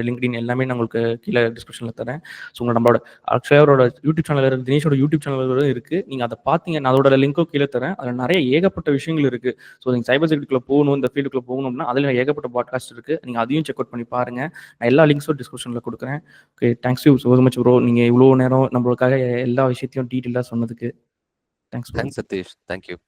LinkedIn எல்லாமே நான் உங்களுக்கு கீழ டிஸ்கிரிப்ஷன்ல தரேன். ஸோ நம்மளோட அக்ஷயாரோட யூடியூப் சேனல் இருக்கு. தினேஷோட யூடியூப் சேனல் இருக்கு. நீங்க அத பார்த்தீங்க நான் அதோட லிங்க்கும் கீழ தரேன். அதுல நெறைய ஏகப்பட்ட விஷயங்கள் இருக்கு. ஸோ நீங்க சைபர் செக்யூரிட்டிக்குள்ள போணும், இந்த ஃபீல்டுக்குள்ள போகணும்னா, அதுல ஏகப்பட்ட பாட்காஸ்ட் இருக்கு. நீங்க அதையும் செக் அவுட் பண்ணி பாருங்க. நான் எல்லா லிங்க்ஸும் டிஸ்கிரிப்ஷன்ல குடுக்குறேன். Okay. Thanks you so much bro. நீங்க இவ்ளோ நேரம் நம்மளுக்காக எல்லா விஷயத்தையும் டீட்டெயிலா சொன்னதுக்கு. Thanks bro. Thanks Satish. Thank you.